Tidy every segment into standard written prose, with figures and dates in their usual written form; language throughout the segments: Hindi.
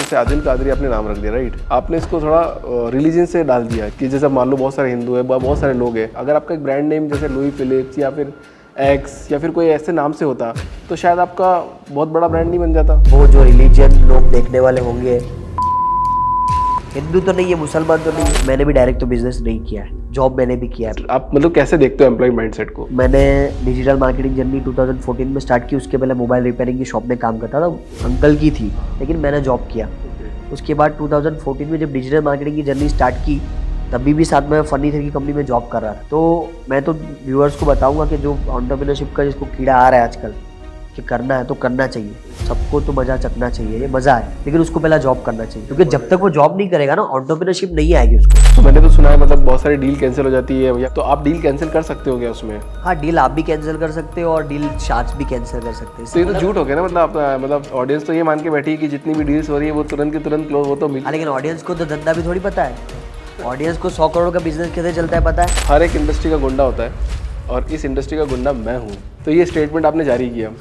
जैसे आदिल कादरी आपने नाम रख दिया, राइट? आपने इसको थोड़ा रिलीजन से डाल दिया कि जैसे मान लो बहुत सारे हिंदू है, बहुत सारे लोग हैं, अगर आपका एक ब्रांड नेम जैसे लुई फिलिप्स या फिर एक्स या फिर कोई ऐसे नाम से होता तो शायद आपका बहुत बड़ा ब्रांड नहीं बन जाता। वो जो रिलीजन लोग देखने वाले होंगे, हिंदू तो नहीं है, मुसलमान तो नहीं है। मैंने भी डायरेक्ट तो बिजनेस नहीं किया है, जॉब मैंने भी किया है। आप मतलब कैसे देखते हो एम्प्लॉय माइंडसेट को? मैंने डिजिटल मार्केटिंग जर्नी 2014 में स्टार्ट की। उसके पहले मोबाइल रिपेयरिंग की शॉप में काम करता था, अंकल की थी, लेकिन मैंने जॉब किया। उसके बाद 2014 में जब डिजिटल मार्केटिंग की जर्नी स्टार्ट की, तभी भी साथ में फर्नीचर की कंपनी में जॉब कर रहा था। तो मैं तो व्यूअर्स को बताऊंगा कि जो एंटरप्रेन्योरशिप का जिसको कीड़ा आ रहा है आजकल कि करना है तो करना चाहिए, सबको तो मजा चखना चाहिए, ये मजा है, लेकिन उसको पहला जॉब करना चाहिए, क्योंकि जब तक वो जॉब नहीं करेगा ना, एंटरप्रेन्योरशिप नहीं आएगी उसको। तो मैंने तो सुना है मतलब बहुत सारी डील कैंसिल हो जाती है भैया, तो आप डील कैंसिल कर सकते हो क्या उसमें? हाँ, डील आप भी कैंसिल कर सकते हो और डील चार्ज भी कैंसिल कर सकते हो। तो ये तो झूठ हो गया ना, मतलब ऑडियंस तो ये मान के बैठी है कि जितनी भी डील्स हो रही है वो तुरंत की तुरंत क्लोज, वो तो मिल। हाँ, लेकिन ऑडियंस को तो धंधा भी थोड़ी पता है। ऑडियंस को 100 करोड़ का बिजनेस कैसे चलता है पता है? हर एक इंडस्ट्री का गुंडा होता है और इस इंडस्ट्री का गुंडा मैं हूँ। तो ये स्टेटमेंट आपने जारी किया,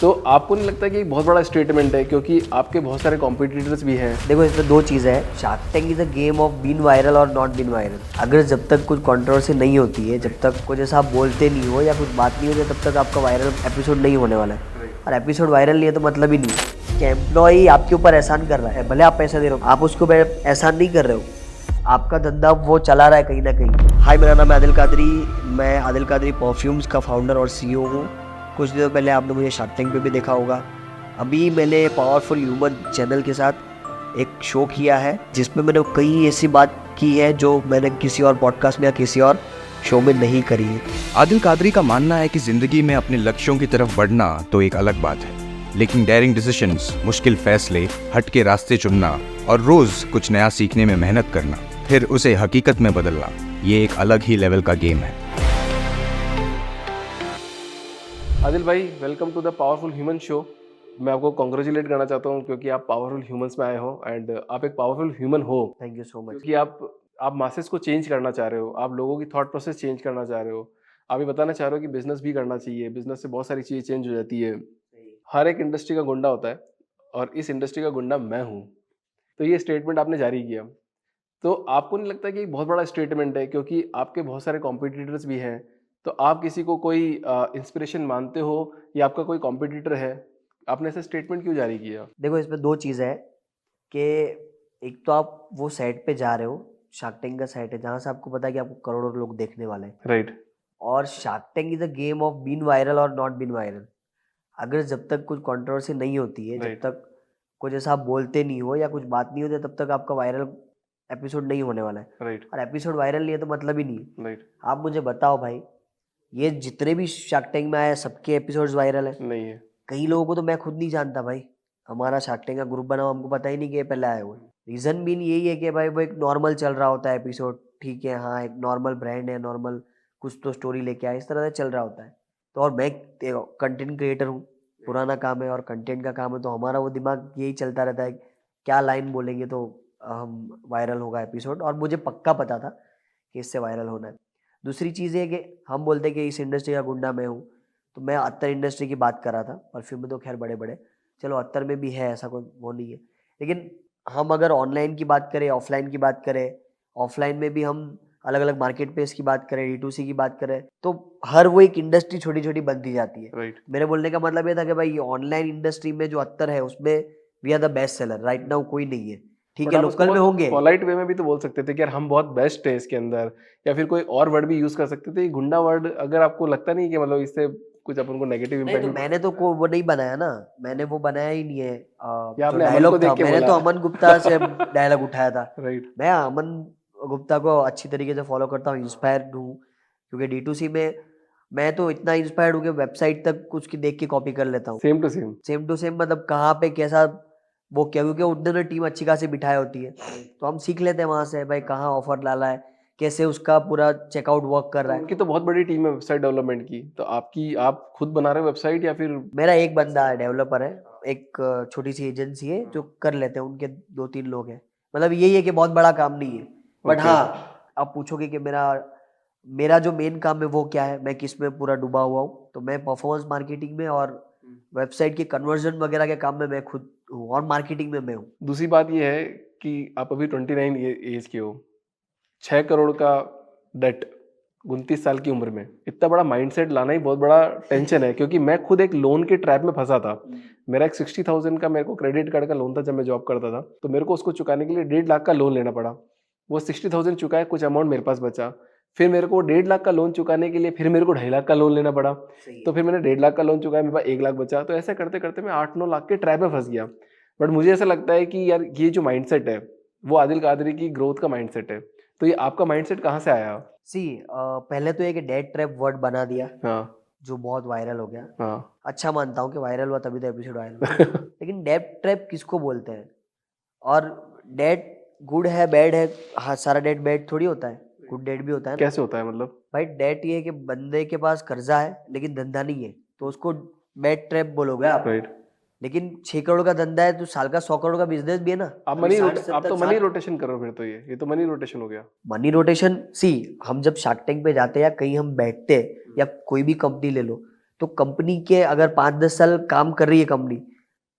तो आपको नहीं लगता कि बहुत बड़ा स्टेटमेंट है, क्योंकि आपके बहुत सारे कॉम्पिटिटर्स भी हैं? देखो, इसमें दो चीज़ें हैं। Shark Tank is a game of been viral और नॉट बीन वायरल। अगर जब तक कुछ कंट्रोवर्सी नहीं होती है, जब तक कुछ ऐसा आप बोलते नहीं हो या कुछ बात नहीं होती, तब तक आपका वायरल एपिसोड नहीं होने वाला है। और एपिसोड वायरल नहीं है तो मतलब ही नहीं है कि एम्प्लॉई आपके ऊपर एहसान कर रहा है। भले आप पैसा दे रहे हो, आप उसको एहसान नहीं कर रहे हो, आपका धंधा वो चला रहा है कहीं ना कहीं। हाय, मेरा नाम है आदिल कादरी। मैं आदिल कादरी परफ्यूम्स का फाउंडर और सीईओ हूँ। कुछ दिनों पहले आपने मुझे शार्क टैंक पे भी देखा होगा। अभी मैंने पावरफुल ह्यूमन चैनल के साथ एक शो किया है, जिसमें मैंने कई ऐसी बात की है जो मैंने किसी और पॉडकास्ट में या किसी और शो में नहीं करी है। आदिल कादरी का मानना है कि जिंदगी में अपने लक्ष्यों की तरफ बढ़ना तो एक अलग बात है, लेकिन डेयरिंग डिसीजंस, मुश्किल फैसले, हटके रास्ते चुनना और रोज कुछ नया सीखने में मेहनत करना, फिर उसे हकीकत में बदलना, ये एक अलग ही लेवल का गेम है। आदिल भाई, welcome to the powerful human show. मैं आपको कॉन्ग्रेचुलेट करना चाहता हूँ क्योंकि आप पावरफुल ह्यूमंस में आए हो एंड आप एक पावरफुल ह्यूमन हो। Thank you so much. क्योंकि आप मासेस को चेंज करना चाह रहे हो, आप लोगों की थॉट प्रोसेस चेंज करना चाह रहे हो, आप ये बताना चाह रहे हो कि बिजनेस भी करना चाहिए, बिजनेस से बहुत सारी चीज़ें चेंज हो जाती है। हर एक इंडस्ट्री का गुंडा होता है और इस इंडस्ट्री का गुंडा मैं हूँ। तो ये स्टेटमेंट आपने जारी किया, तो आपको नहीं लगता कि एक बहुत बड़ा स्टेटमेंट है, क्योंकि आपके बहुत सारे कॉम्पिटिटर्स भी हैं? तो आप किसी को कोई इंस्पिरेशन मानते हो या आपका कोई कॉम्पिटिटर है? आपने ऐसा स्टेटमेंट क्यों जारी किया? देखो, इसमें दो चीज़ें हैं कि एक तो आप वो साइट पे जा रहे हो, शार्क टैंक का साइट है जहाँ से आपको पता है कि आपको करोड़ों लोग देखने वाले हैं। राइट। और Shark Tank is a game of been viral और नॉट बीन वायरल। अगर जब तक कुछ कंट्रोवर्सी नहीं होती है, जब राइट। तक कुछ ऐसा आप बोलते नहीं हो या कुछ बात नहीं होती, तब तक आपका वायरल एपिसोड नहीं होने वाला है। राइट। और एपिसोड वायरल नहीं है तो मतलब ही नहीं है। राइट। आप मुझे बताओ भाई, ये जितने भी शार्क टैंक में आए सबके एपिसोड्स वायरल है? नहीं है। कई लोगों को तो मैं खुद नहीं जानता भाई। हमारा शार्क टैंक का ग्रुप बना, हमको पता ही नहीं कि ये पहले आए हुए। रीज़न भी यही है कि भाई वो एक नॉर्मल चल रहा होता है एपिसोड, ठीक है, हाँ, एक नॉर्मल ब्रांड है, नॉर्मल कुछ तो स्टोरी लेके आए, इस तरह से चल रहा होता है। तो और मैं कंटेंट क्रिएटर हूँ, पुराना काम है और कंटेंट का काम है, तो हमारा वो दिमाग यही चलता रहता है क्या लाइन बोलेंगे तो हम वायरल होगा एपिसोड, और मुझे पक्का पता था कि इससे वायरल होना है। दूसरी चीज़ ये कि हम बोलते हैं कि इस इंडस्ट्री का गुंडा मैं हूँ, तो मैं अत्तर इंडस्ट्री की बात कर रहा था। परफ्यूम में तो खैर बड़े बड़े, चलो अत्तर में भी है, ऐसा कोई वो नहीं है। लेकिन हम अगर ऑनलाइन की बात करें, ऑफलाइन की बात करें, ऑफलाइन में भी हम अलग अलग मार्केट प्लेस की बात करें, D2C की बात करें, तो हर वो एक इंडस्ट्री छोटी छोटी बनती जाती है। राइट। मेरे बोलने का मतलब ये था कि भाई ऑनलाइन इंडस्ट्री में जो अत्तर है उसमें we are the best seller right now, कोई नहीं है, ठीक बट है, आप उसको लोकल में बहुत होंगे। पोलाइट वे में भी तो बोल सकते थे कि यार हम बहुत बेस्ट है इसके अंदर, या फिर कोई और वर्ड भी यूज कर सकते थे। ये गुंडा वर्ड अगर आपको लगता नहीं कि मतलब इससे कुछ अपन को नेगेटिव नहीं, तो इम्पैक्ट, मैंने तो वो नहीं बनाया ना, मैंने वो बनाया ही नहीं है। या जो आपने अमन को डायलॉग था, देख के मैंने बोला? तो अमन गुप्ता से डायलॉग उठाया था। राइट। मैं अमन गुप्ता को अच्छी तरीके से फॉलो करता हूँ, इंस्पायर्ड हूँ, क्योंकि D2C में मैं तो इतना इंस्पायर्ड हूँ कि वेबसाइट तक कुछ की देख के कॉपी कर लेता हूँ। Same to same. Same to same, मतलब कहाँ पे कैसा वो क्या, क्योंकि उन्होंने टीम अच्छी खासी बिठाई होती है, तो हम सीख लेते हैं वहाँ से भाई कहाँ ऑफर डाला है, कैसे उसका पूरा चेकआउट वर्क कर रहा है। उनकी तो बहुत बड़ी टीम है वेबसाइट डेवलपमेंट की, तो आपकी आप खुद बना रहे हो वेबसाइट या फिर? मेरा एक बंदा है, डेवलपर है, एक छोटी सी एजेंसी है जो कर लेते हैं, उनके 2-3 लोग हैं। मतलब यही है कि बहुत बड़ा काम नहीं है। But okay. हाँ, आप पूछोगे कि मेरा मेरा जो मेन काम है वो क्या है, मैं किस में पूरा डूबा हुआ हूँ, तो मैं परफॉर्मेंस मार्केटिंग में और वेबसाइट के कन्वर्जन वगैरह के काम में मैं खुद हूँ और मार्केटिंग में मैं हूँ। दूसरी बात ये है कि आप अभी 29 एज के हो, 6 करोड़ का डेट 29 साल की उम्र में, इतना बड़ा माइंडसेट लाना ही बहुत बड़ा टेंशन है, क्योंकि मैं खुद एक लोन के ट्रैप में फंसा था। मेरा एक 60,000 का मेरे को क्रेडिट कार्ड का लोन था जब मैं जॉब करता था, तो मेरे को उसको चुकाने के लिए 1.5 लाख का लोन लेना पड़ा। वो 60,000 चुकाया, कुछ अमाउंट मेरे पास बचा, फिर मेरे को 1.5 लाख का लोन चुकाने के लिए फिर मेरे को 2.5 लाख का लोन लेना पड़ा, तो फिर मैंने 1.5 लाख का लोन चुकाया, मेरे पास 1 लाख बचा, तो ऐसा करते करते मैं 8-9 लाख के ट्रैप में फंस गया। बट मुझे ऐसा लगता है कि यार ये जो माइंडसेट है वो आदिल कादरी की ग्रोथ का माइंडसेट है, तो ये आपका माइंडसेट कहाँ से आया? पहले तो एक डेट ट्रैप वर्ड बना दिया हाँ जो बहुत वायरल हो गया। हाँ अच्छा मानता हूँ कि वायरल हुआ तभी तो एपिसोड वायरल हुआ। लेकिन डेट ट्रैप किसको बोलते हैं? और डेट गुड है बैड है? हाँ, सारा डेट बैड थोड़ी होता है, गुड डेट भी होता है ना। कैसे होता है मतलब? भाई डेट ये है कि बंदे के पास कर्जा है लेकिन धंधा नहीं है, तो उसको डेट ट्रैप बोलोगे आप। राइट। लेकिन 6 करोड़ का धंधा है तो साल का 100 करोड़ का बिजनेस भी है ना। आप अभी 60, आप तो 70 मनी साल रोटेशन करो फिर, तो ये तो मनी रोटेशन हो गया। Money rotation. हम जब शार्क टैंक पे जाते हैं या कहीं हम बैठते हैं या कोई भी कंपनी ले लो, तो कंपनी के अगर 5-10 साल काम कर रही है कंपनी,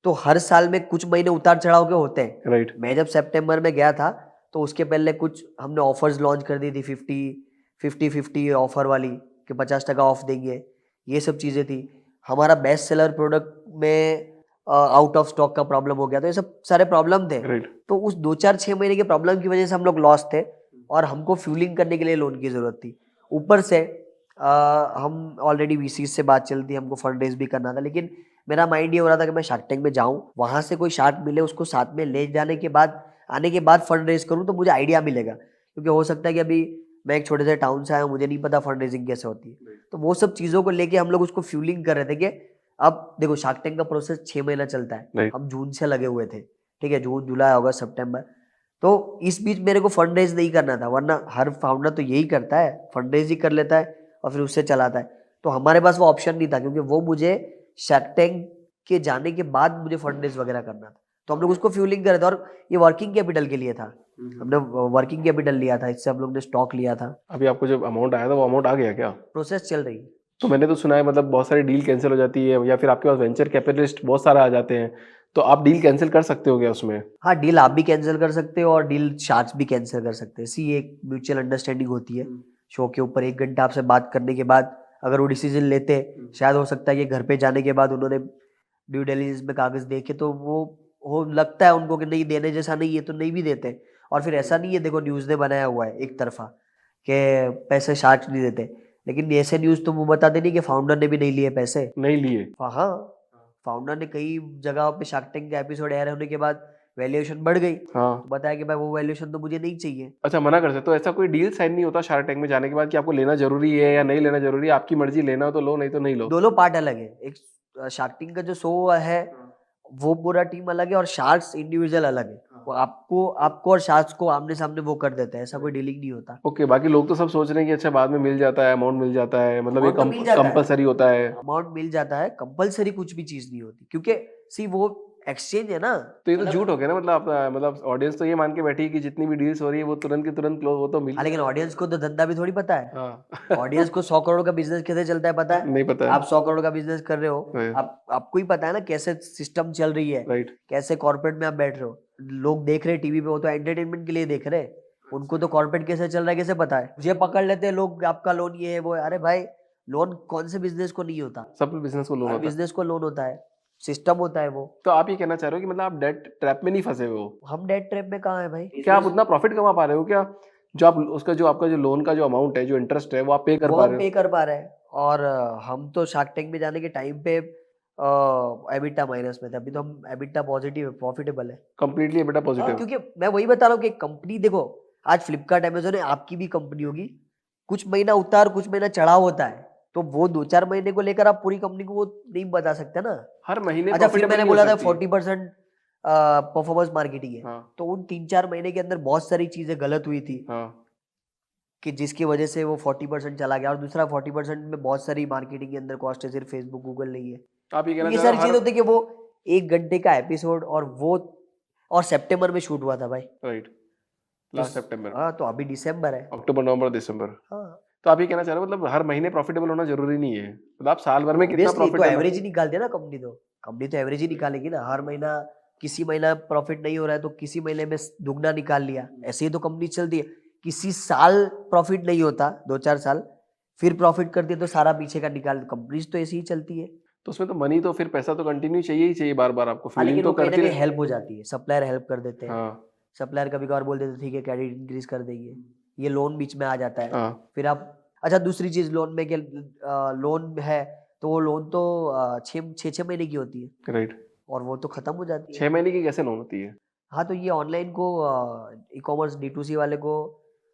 तो हर साल में कुछ महीने उतार चढ़ाव के होते हैं। राइट। मैं जब सितंबर में गया था तो उसके पहले कुछ हमने ऑफर्स लॉन्च कर दी थी, 50-50 ऑफर वाली कि 50% ऑफ देंगे, ये सब चीज़ें थी। हमारा बेस्ट सेलर प्रोडक्ट में आउट ऑफ स्टॉक का प्रॉब्लम हो गया, तो ये सब सारे प्रॉब्लम थे। राइट। तो उस 2-4-6 महीने के प्रॉब्लम की वजह से हम लोग लॉस थे और हमको फ्यूलिंग करने के लिए लोन की ज़रूरत थी। ऊपर से हम ऑलरेडी वीसी से बात चल रही, हमको फंड रेज भी करना था, लेकिन मेरा माइंड ये हो रहा था कि मैं शार्क टैंक में जाऊं, वहां से कोई शार्क मिले, उसको साथ में ले जाने के बाद आने के बाद फंड रेज करूं तो मुझे आइडिया मिलेगा। क्योंकि हो सकता है कि अभी मैं एक छोटे से टाउन से आया हूँ, मुझे नहीं पता फंड रेजिंग कैसे होती है। तो वो सब चीज़ों को लेके हम लोग उसको फ्यूलिंग कर रहे थे कि अब देखो शार्क टैंक का प्रोसेस 6 महीना चलता है। Right. हम जून से लगे हुए थे, ठीक है, जून जुलाई अगस्त सितंबर। तो इस बीच मेरे को फंड रेज नहीं करना था, वरना हर फाउंडर तो यही करता है, फंड रेज ही कर लेता है और फिर उससे चलाता है। तो हमारे पास वो ऑप्शन नहीं था, क्योंकि वो मुझे शार्क टैंक के जाने के बाद मुझे फंड रेज वगैरह करना था। तो हम लोग उसको फ्यूलिंग कर रहे थे और ये वर्किंग कैपिटल के लिए था। हमने वर्किंग कैपिटल लिया था, इससे हम लोग ने स्टॉक लिया था। अभी आपको जब अमाउंट आया था वो अमाउंट आ गया क्या? प्रोसेस चल रही है। तो मैंने तो सुना है मतलब बहुत सारी डील कैंसिल हो जाती है, या फिर आपके पास वेंचर कैपिटलिस्ट बहुत सारा आ जाते हैं, तो आप डील कैंसिल कर सकते हो क्या उसमें? हाँ, डील आप भी कैंसिल कर सकते हो और डील शार्क्स भी कैंसिल कर सकते हैं। एक म्यूचुअल अंडरस्टैंडिंग होती है। शो के ऊपर 1 घंटा आपसे बात करने के बाद अगर वो डिसीजन लेते हैं, शायद हो सकता है कि घर पे जाने के बाद उन्होंने ड्यू डिलिजेंस में कागज देखे तो वो हो लगता है उनको कि नहीं देने जैसा नहीं है, तो नहीं भी देते। और फिर ऐसा नहीं है, देखो न्यूज़ ने बनाया हुआ है एक तरफा कि पैसे शार्क्स नहीं देते, लेकिन ऐसे न्यूज़ तो वो बताते नहीं कि फाउंडर ने भी नहीं लिए पैसे। नहीं लिए? हाँ, फाउंडर ने कई जगह पे शार्क टैंक का एपिसोड एयर होने के बाद वैल्यूएशन बढ़ गई, हाँ। तो बताया कि भाई वो वैल्यूएशन तो मुझे नहीं चाहिए। अच्छा, मना कर सकते, तो ऐसा कोई डील साइन नहीं होता शार्क टैंक में जाने के बाद कि आपको लेना जरूरी है या नहीं लेना जरूरी है? आपकी मर्जी, लेना हो तो लो, नहीं तो नहीं लो। दोनों पार्ट अलग है। एक शार्क टैंक का जो शो है वो पूरा टीम अलग है और शार्क्स इंडिविजुअल अलग है। वो आपको और शार्क्स को आमने सामने वो कर देते हैं, ऐसा कोई डीलिंग नहीं होता। ओके, बाकी लोग तो सब सोच रहे हैं कि अच्छा बाद में मिल जाता है, अमाउंट मिल जाता है, मतलब ये Amount तो मिल जाता है। कंपलसरी होता है। अमाउंट मिल जाता है, कंपलसरी कुछ भी चीज नहीं होती, क्योंकि वो एक्सचेंज है ना। तो ये तो झूठ हो गया ना, मतलब ऑडियंस तो ये मान के बैठी है कि जितनी भी डील्स हो रही है वो तुरंत की तुरंत क्लोज, वो तो मिल। हाँ, लेकिन ऑडियंस को तो धंधा भी थोड़ी पता है। हाँ। ऑडियंस को 100 करोड़ का बिजनेस कैसे चलता है पता है? नहीं पता है। आप 100 करोड़ का बिजनेस कर रहे हो, Right. आपको ही पता है ना कैसे सिस्टम चल रही है, राइट। कैसे कॉर्पोरेट में आप बैठ रहे हो। लोग देख रहे हैं टीवी पे, वो तो एंटरटेनमेंट के लिए देख रहे हैं, उनको तो कॉर्पोरेट कैसे चल रहा है कैसे पता है? मुझे पकड़ लेते हैं लोग, आपका लोन ये है वो है। अरे भाई, लोन कौन से बिजनेस को नहीं होता? सब बिजनेस को लोन हर होता है। बिजनेस को लोन होता है, सिस्टम होता है वो। तो आप ये कहना चाह रहे हो कि मतलब आप डेट ट्रैप में नहीं फंसे हुए हो? हम डेट ट्रैप में कहाँ है भाई? क्या आप उतना प्रॉफिट कमा पा रहे हो क्या, जो आप उसका जो आपका जो लोन का जो अमाउंट है, जो इंटरेस्ट है, वो आप पे कर वो पा हम रहे पे हो? कर पा रहे हैं। और हम तो शार्क टैंक में जाने के टाइम पे एबिटा माइनस में थे, अभी तो हम एबिटा पॉजिटिव है, प्रॉफिटेबल है। कंप्लीटली बेटा पॉजिटिव। क्योंकि मैं वही बता रहा हूँ कि कंपनी देखो, आज फ्लिपकार्ट अमेजोन है, आपकी भी कंपनी होगी, कुछ महीना उतार कुछ महीना चढ़ाव होता है, तो वो 2-4 महीने को लेकर आप पूरी कंपनी को वो नहीं बता सकते ना। हर महीने अच्छा, फिर profitable मैंने नहीं हो बोला था सकती। 40% परफॉर्मेंस मार्केटिंग है, हाँ। तो उन 3-4 महीने के अंदर बहुत सारी चीजें गलत हुई थी हाँ। कि जिसकी वजह से वो 40% चला गया। और दूसरा 40% में बहुत सारी मार्केटिंग के अंदर कॉस्ट है, सिर्फ फेसबुक गूगल नहीं है। आप ये कहना ये चाह सारी रहे चीजें हो होती है कि वो 1 घंटे का एपिसोड और सितंबर में शूट हुआ था भाई। राइट, लास्ट सितंबर। हाँ, तो अभी दिसंबर है। अक्टूबर, नवंबर, दिसंबर। हाँ, तो आप ये कहना चाह रहे हो मतलब हर महीने प्रॉफिटेबल होना जरूरी नहीं है, मतलब आप साल भर में कितना ऑब्वियसली तो प्रॉफिट है एवरेज ही निकालती है ना कंपनी, तो कंपनी तो एवरेज ही निकालेगी ना। हर महीना किसी महीना प्रॉफिट नहीं हो रहा है तो किसी महीने में दुगना निकाल लिया, ऐसे ही तो कंपनी चलती है। किसी साल प्रॉफिट नहीं होता, 2-4 साल, फिर प्रॉफिट करती है तो सारा पीछे का निकाल, कंपनीज तो ऐसी ही चलती है। तो उसमें तो मनी तो फिर पैसा तो कंटिन्यू चाहिए ही चाहिए बार-बार आपको हाँ, फीलिंग लेकिन तो वो कहीं ना करती कहीं रहे। हेल्प हो जाती है, सप्लायर हेल्प कर देते हैं। हाँ, सप्लायर कभी कभार बोल देते हैं, ठीक है क्रेडिट इंक्रीज कर देंगे, ये लोन बीच में आ जाता है। हाँ, फिर आप, अच्छा दूसरी चीज लोन में, कि लोन है तो वो लोन तो 6 महीने की होती है राइट। और वो तो खत्म हो जाती है। 6 महीने की कैसे लोन होती है? हाँ, तो ये ऑनलाइन को ई कॉमर्स D2C वाले को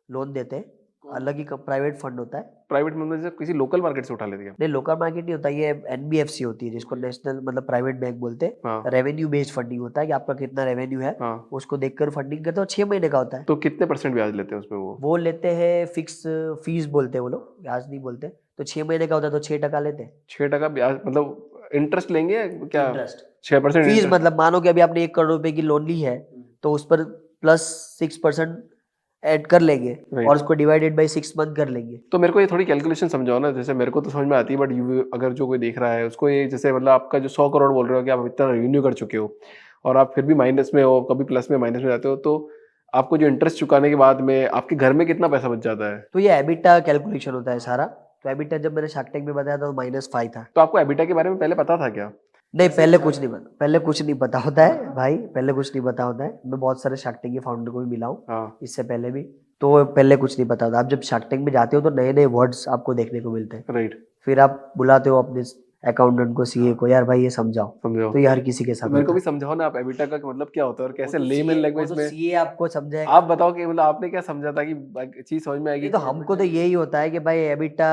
लोन देते हैं, अलग ही प्राइवेट फंड होता है। प्राइवेट मतलब जैसे किसी लोकल मार्केट से उठा लेते हैं? नहीं, लोकल मार्केट नहीं होता, ये NBFC होती है जिसको नेशनल मतलब प्राइवेट बैंक बोलते हैं। हाँ, रेवेन्यू बेस्ड फंडिंग होता है कि आपका कितना रेवेन्यू है, हाँ। उसको देखकर फंडिंग करते हो। 6 महीने का होता है। तो कितने % ब्याज लेते हैं उसमें वो? वो लेते हैं फिक्स फीस बोलते हैं वो लोग, ब्याज नहीं बोलते। तो 6 महीने का होता है तो 6% लेते हैं 6% ब्याज मतलब इंटरेस्ट लेंगे या क्या? इंटरेस्ट। 6% fees interest? मतलब मानो कि अभी आपने 1 करोड़ रुपए की लोन ली है तो उस पर प्लस 6% ऐड कर लेंगे Right. और उसको डिवाइडेड बाई 6 मंथ कर लेंगे। तो मेरे को ये थोड़ी कैलकुलेशन समझाओ ना, जैसे मेरे को तो समझ में आती है बट यू अगर जो कोई देख रहा है उसको ये जैसे मतलब आपका जो 100 करोड़ बोल रहे हो कि आप इतना रेवेन्यू कर चुके हो और आप फिर भी माइनस में हो, कभी प्लस में माइनस में जाते हो, तो आपको जो इंटरेस्ट चुकाने के बाद में आपके घर में कितना पैसा बच जाता है? तो ये एबिटा कैलकुलेशन होता है सारा। तो एबिटा जब मैंने शार्क टैंक में बताया था तो -5 था। तो आपको एबिटा के बारे में पहले पता था क्या? नहीं, पहले कुछ नहीं पता होता है भाई, पहले कुछ नहीं पता होता है। मैं बहुत सारे शार्क टैंक के फाउंडर को भी मिला हूँ हाँ, इससे पहले भी, तो पहले कुछ नहीं पता होता। आप जब शार्क टैंक में जाते हो तो नए नए वर्ड्स आपको देखने को मिलते हैं। राइट। फिर आप बुलाते हो अपने अकाउंटेंट को, CA को, यार भाई ये समझाओ। समझाओ। तो ये हर किसी के तो साथ मेरे को होता भी है। समझाओ ना, आप एबिटा का मतलब क्या होता है और कैसे वो तो लेमैन CA लैंग्वेज में CA आपको समझाएगा। आप बताओ कि मतलब आपने क्या समझा था कि चीज समझ में आएगी? नहीं, तो हमको तो यही होता है कि भाई एबिटा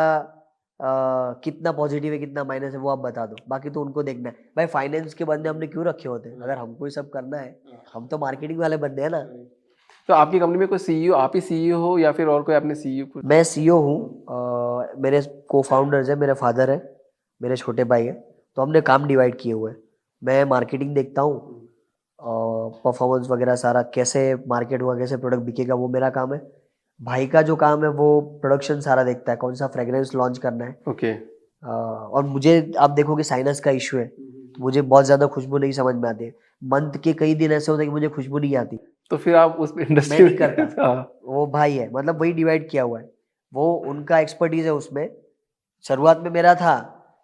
कितना पॉजिटिव है कितना माइनस है वो आप बता दो, बाकी तो उनको देखना है। भाई फाइनेंस के बंदे हमने क्यों रखे होते हैं अगर हमको ही सब करना है? हम तो मार्केटिंग वाले बंदे हैं ना। तो आपकी कंपनी में कोई सीईओ, आप ही सीईओ हो या फिर और कोई आपने सीईओ को? मैं CEO हूँ, मेरे को फाउंडर्स है, मेरे फादर है, मेरे छोटे भाई है। तो हमने काम डिवाइड किए हुए हैं। मैं मार्केटिंग देखता हूँ, परफॉर्मेंस वगैरह सारा, कैसे मार्केट हुआ, कैसे प्रोडक्ट बिकेगा, वो मेरा काम है। भाई का जो काम है वो प्रोडक्शन सारा देखता है, कौन सा फ्रेग्रेंस लॉन्च करना है। ओके। और मुझे आप देखोगे साइनस का इशू है तो मुझे बहुत ज़्यादा खुशबू नहीं समझ में आती है। मंथ के कई दिन ऐसे होते हैं कि मुझे खुशबू नहीं आती, तो फिर आप उस मैं इंडस्ट्री नहीं करता। हाँ, वो भाई है, मतलब वही डिवाइड किया हुआ है, वो उनका एक्सपर्टीज है उसमें। शुरुआत में मेरा था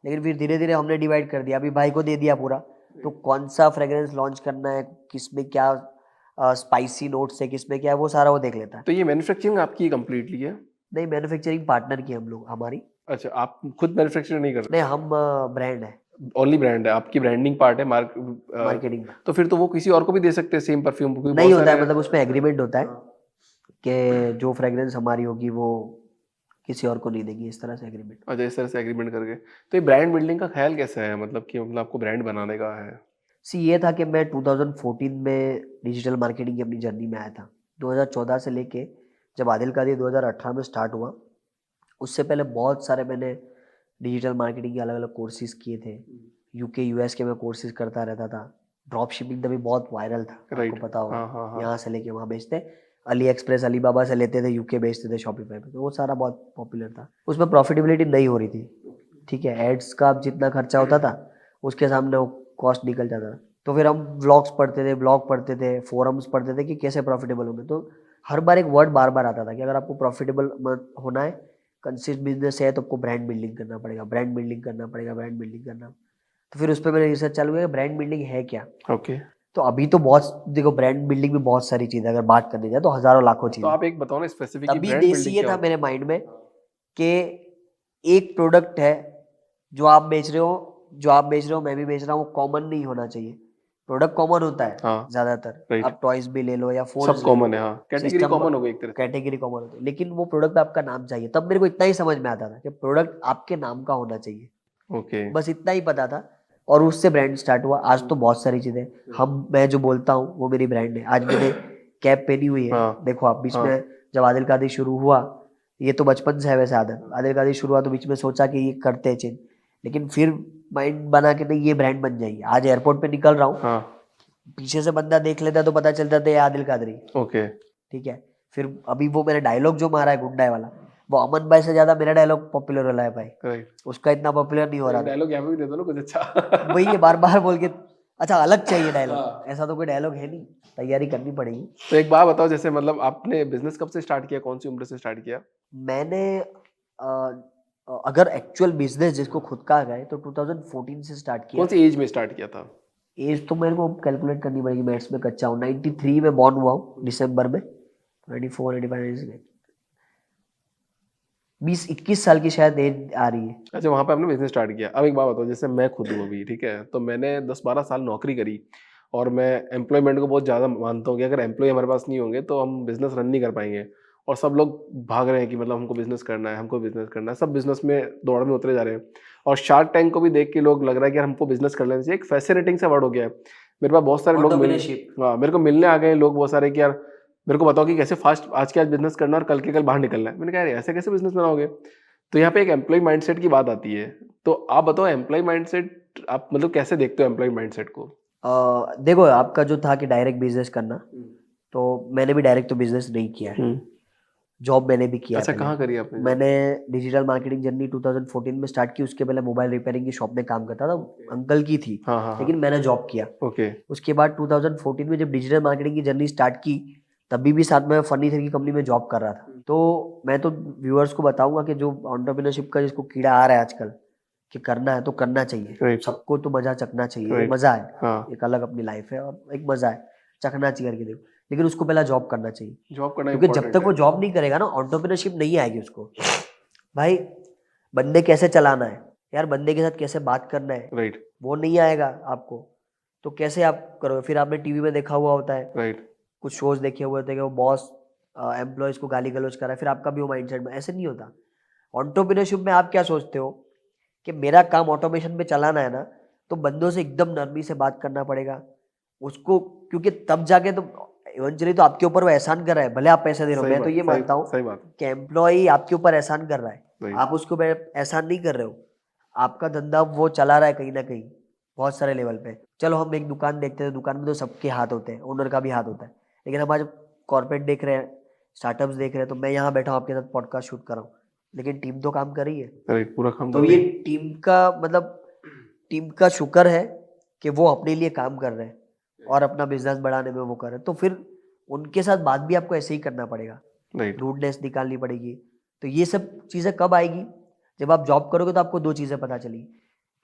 लेकिन फिर धीरे धीरे हमने डिवाइड कर दिया, अभी भाई को दे दिया पूरा। तो कौन सा फ्रेग्रेंस लॉन्च करना है, किसमें क्या स्पाइसी नोट्स है, किसमें क्या है, वो सारा वो देख लेता है। तो ये मैन्युफैक्चरिंग आपकी कंप्लीटली है? नहीं, मैन्युफैक्चरिंग पार्टनर की हम लोग, हमारी अच्छा, आप खुद मैन्युफैक्चरिंग नहीं कर नहीं, हम ब्रांड है, रहे? ओनली ब्रांड है, आपकी ब्रांडिंग पार्ट है मार्केटिंग में तो फिर तो वो किसी और को भी दे सकते हैं सेम परफ्यूम, क्योंकि नहीं बहुत होता है। सारे मतलब उसमें एग्रीमेंट होता है कि जो फ्रेग्रेंस हमारी होगी वो किसी और को नहीं देंगे, इस तरह से एग्रीमेंट। अच्छा, इस तरह से एग्रीमेंट करके। तो ये ब्रांड बिल्डिंग का ख्याल कैसा है, मतलब कि मतलब आपको ब्रांड बनाने का है? ये था कि मैं 2014 में डिजिटल मार्केटिंग की अपनी जर्नी में आया था। 2014 से लेके जब आदिल कादिर 2018 में स्टार्ट हुआ, उससे पहले बहुत सारे मैंने डिजिटल मार्केटिंग के अलग अलग कोर्सेज किए थे। UK US के मैं कोर्सेज करता रहता था। ड्रॉप शिपिंग तभी बहुत वायरल था, राइट। आपको पता होगा। हाँ, हाँ, हाँ। यहाँ से लेके वहाँ बेचते, अली एक्सप्रेस अलीबाबा से लेते थे, UK बेचते थे शॉपिफाई पे, तो वो सारा बहुत पॉपुलर था। उसमें प्रॉफिटेबिलिटी नहीं हो रही थी, ठीक है। एड्स का जितना खर्चा होता था उसके सामने वो कॉस्ट निकल जाता था। तो फिर हम व्लॉग्स पढ़ते थे, ब्लॉग पढ़ते थे, फोरम्स पढ़ते थे कि कैसे प्रॉफिटेबल होंगे। तो हर बार एक वर्ड बार बार आता था कि अगर आपको प्रॉफिटेबल होना है, कंसिस्ट बिजनेस है, तो आपको ब्रांड बिल्डिंग करना पड़ेगा, ब्रांड बिल्डिंग करना पड़ेगा, ब्रांड बिल्डिंग करना। तो फिर उस पर मैंने रिसर्च चालू किया, ब्रांड बिल्डिंग है क्या। ओके। तो अभी तो बहुत, देखो ब्रांड बिल्डिंग में बहुत सारी चीज़ है, अगर बात करने जाए तो हज़ारों लाखों तो चीज़ें। आप एक बताओ ना स्पेसिफिक कि तभी ब्रांड देसी बिल्डिंग ये क्या था होता मेरे माइंड में कि एक प्रोडक्ट है जो आप बेच रहे हो, मैं भी बेच रहा हूँ, कॉमन नहीं होना चाहिए। प्रोडक्ट कॉमन होता है हाँ, ज्यादातर, राइट। आप टॉयज भी ले लो या फोन सब कॉमन है, हाँ, कैटेगरी कॉमन हो गई एक तरह से। कैटेगरी कॉमन होती है, लेकिन वो प्रोडक्ट पे आपका नाम चाहिए। तब मेरे को इतना ही समझ में आता था कि प्रोडक्ट आपके नाम का होना चाहिए, ओके। बस इतना ही पता था। और उससे ब्रांड स्टार्ट हुआ। आज तो बहुत सारी चीजें, मैं जो बोलता हूँ वो मेरी ब्रांड है। आज मैंने कैप पहनी हुई है, हाँ, देखो आप। बीच हाँ। में जब आदिल कादिर शुरू हुआ, ये तो बचपन से है वैसे आदत, आदिल कादिर शुरू हुआ तो बीच में सोचा कि ये करते हैं चेंज, लेकिन फिर माइंड बना के नहीं, ये ब्रांड बन जाएगी। आज एयरपोर्ट पे निकल रहा हूँ, हाँ, पीछे से बंदा देख लेता तो पता चल जाता है ये आदिल कादरी, ओके। ठीक है। फिर अभी वो मेरा डायलॉग जो मारा है गुंडा वाला, वो अमन भाई से ज्यादा मेरा डायलॉग पॉपुलर हो रहा है भाई, राइट। उसका इतना पॉपुलर नहीं हो रहा था। डायलॉग यहाँ पे भी दे दो ना कुछ अच्छा। वही है, बार बार बोल के अच्छा अलग चाहिए डायलॉग, हाँ। ऐसा तो कोई डायलॉग है नहीं, तैयारी करनी पड़ेगी। तो एक बात बताओ, जैसे मतलब आपने बिजनेस कब से स्टार्ट किया, कौन सी उम्र से स्टार्ट किया? मैंने अगर एक्चुअल बिजनेस जिसको खुद का है तो 2014 से स्टार्ट किया। कौन सी एज में स्टार्ट किया था? एज तो मेरे को कैलकुलेट करनी पड़ेगी, मैथ्स में कच्चा हूँ। 93 में बॉर्न हुआ हूँ दिसंबर में। 94 95 20-21 साल की शायद एज आ रही है। अच्छा, वहाँ पे आपने बिजनेस स्टार्ट किया। अब एक बात बताओ, जैसे मैं खुद हूँ अभी, ठीक है, तो मैंने 10-12 साल नौकरी करी और मैं एम्प्लॉयमेंट को बहुत ज़्यादा मानता हूँ कि अगर एम्प्लॉय हमारे पास नहीं होंगे तो हम बिजनेस रन नहीं कर पाएंगे। और सब लोग भाग रहे हैं कि मतलब हमको बिजनेस करना है, हमको बिजनेस करना है, सब बिजनेस में दौड़ में उतरे जा रहे हैं। और शार्क टैंक को भी देख के लोग लग रहा है कि यार हमको बिजनेस कर लेना चाहिए। एक फैसिनेटिंग सा वर्ड हो गया है। मेरे पास बहुत सारे लोग Entrepreneurship। हाँ, मेरे को मिलने आ गए लोग बहुत सारे कि यार मेरे को बताओ कि कैसे फास्ट आज के आज बिजनेस करना है और कल के कल बाहर निकलना है। मैंने कहा यार ऐसे कैसे बिजनेस बनाओगे? तो यहाँ पे एक एम्प्लॉय माइंडसेट की बात आती है। तो आप बताओ एम्प्लॉय माइंडसेट आप मतलब कैसे देखते हो एम्प्लॉय माइंडसेट को? देखो आपका जो था कि डायरेक्ट बिजनेस करना, तो मैंने भी डायरेक्ट तो बिजनेस नहीं किया है। जॉब मैंने भी किया है अच्छा, पहले। कहाँ करी आपने? मैंने डिजिटल मार्केटिंग जर्नी 2014 में स्टार्ट की। उसके पहले मोबाइल रिपेयरिंग की शॉप में काम करता था, अंकल की थी, हाँ हाँ लेकिन मैंने जॉब किया। ओके। उसके बाद 2014 में जब डिजिटल मार्केटिंग की जर्नी स्टार्ट की, तभी भी साथ में फर्नीचर की कंपनी में जॉब कर रहा था। तो मैं तो व्यूअर्स को बताऊंगा कि जो एंटरप्रेन्योरशिप का जिसको कीड़ा आ रहा है आजकल कि करना है तो करना चाहिए। राइट सबको तो मजा चखना चाहिए, ये राइट मजा है, हाँ, एक अलग अपनी लाइफ है और एक मजा है, चखना चाहिए करके देखो। लेकिन उसको पहला जॉब करना चाहिए, जॉब करना क्योंकि जब इम्पोर्टेंट तक है। वो जॉब नहीं करेगा ना एंटरप्रेन्योरशिप नहीं आएगी उसको। भाई बंदे कैसे चलाना है यार, बंदे के साथ कैसे बात करना है, राइट वो नहीं आएगा आपको, तो कैसे आप करोगे? फिर आपने टीवी में देखा हुआ होता है, राइट कुछ शोज देखे हुए होते हैं कि वो बॉस एम्प्लॉयज को गाली गलौज कर रहा है, फिर आपका भी वो माइंडसेट में। ऐसे नहीं होता। एंटरप्रेन्योरशिप में आप क्या सोचते हो कि मेरा काम ऑटोमेशन पे चलाना है ना, तो बंदों से एकदम नरमी से बात करना पड़ेगा उसको, क्योंकि तब जाके तो इवेंचुअली तो आपके ऊपर वो एहसान कर रहा है, भले आप पैसे दे रहे हो। सही मैं तो बात, ये मानता हूँ सही बात। कि एम्प्लॉय आपके ऊपर एहसान कर रहा है, राइट आप उसको एहसान नहीं कर रहे हो। आपका धंधा वो चला रहा है कहीं ना कहीं बहुत सारे लेवल पे। चलो हम एक दुकान देखते हैं, दुकान में तो सबके हाथ होते हैं, ओनर का भी हाथ होता है, लेकिन हम आज कॉर्पोरेट देख रहे हैं, स्टार्टअप्स देख रहे हैं। तो मैं यहाँ बैठा हूँ आपके साथ पॉडकास्ट शूट कर रहा हूँ, लेकिन टीम तो काम कर रही है। राइट पूरा काम तो कर ये रहे हैं। टीम का मतलब टीम का शुक्र है कि वो अपने लिए काम कर रहे हैं और अपना बिजनेस बढ़ाने में वो कर रहे हैं। तो फिर उनके साथ बात भी आपको ऐसे ही करना पड़ेगा, राइट रूडनेस निकालनी पड़ेगी। तो ये सब चीज़ें कब आएगी? जब आप जॉब करोगे तो आपको दो चीज़ें पता चली।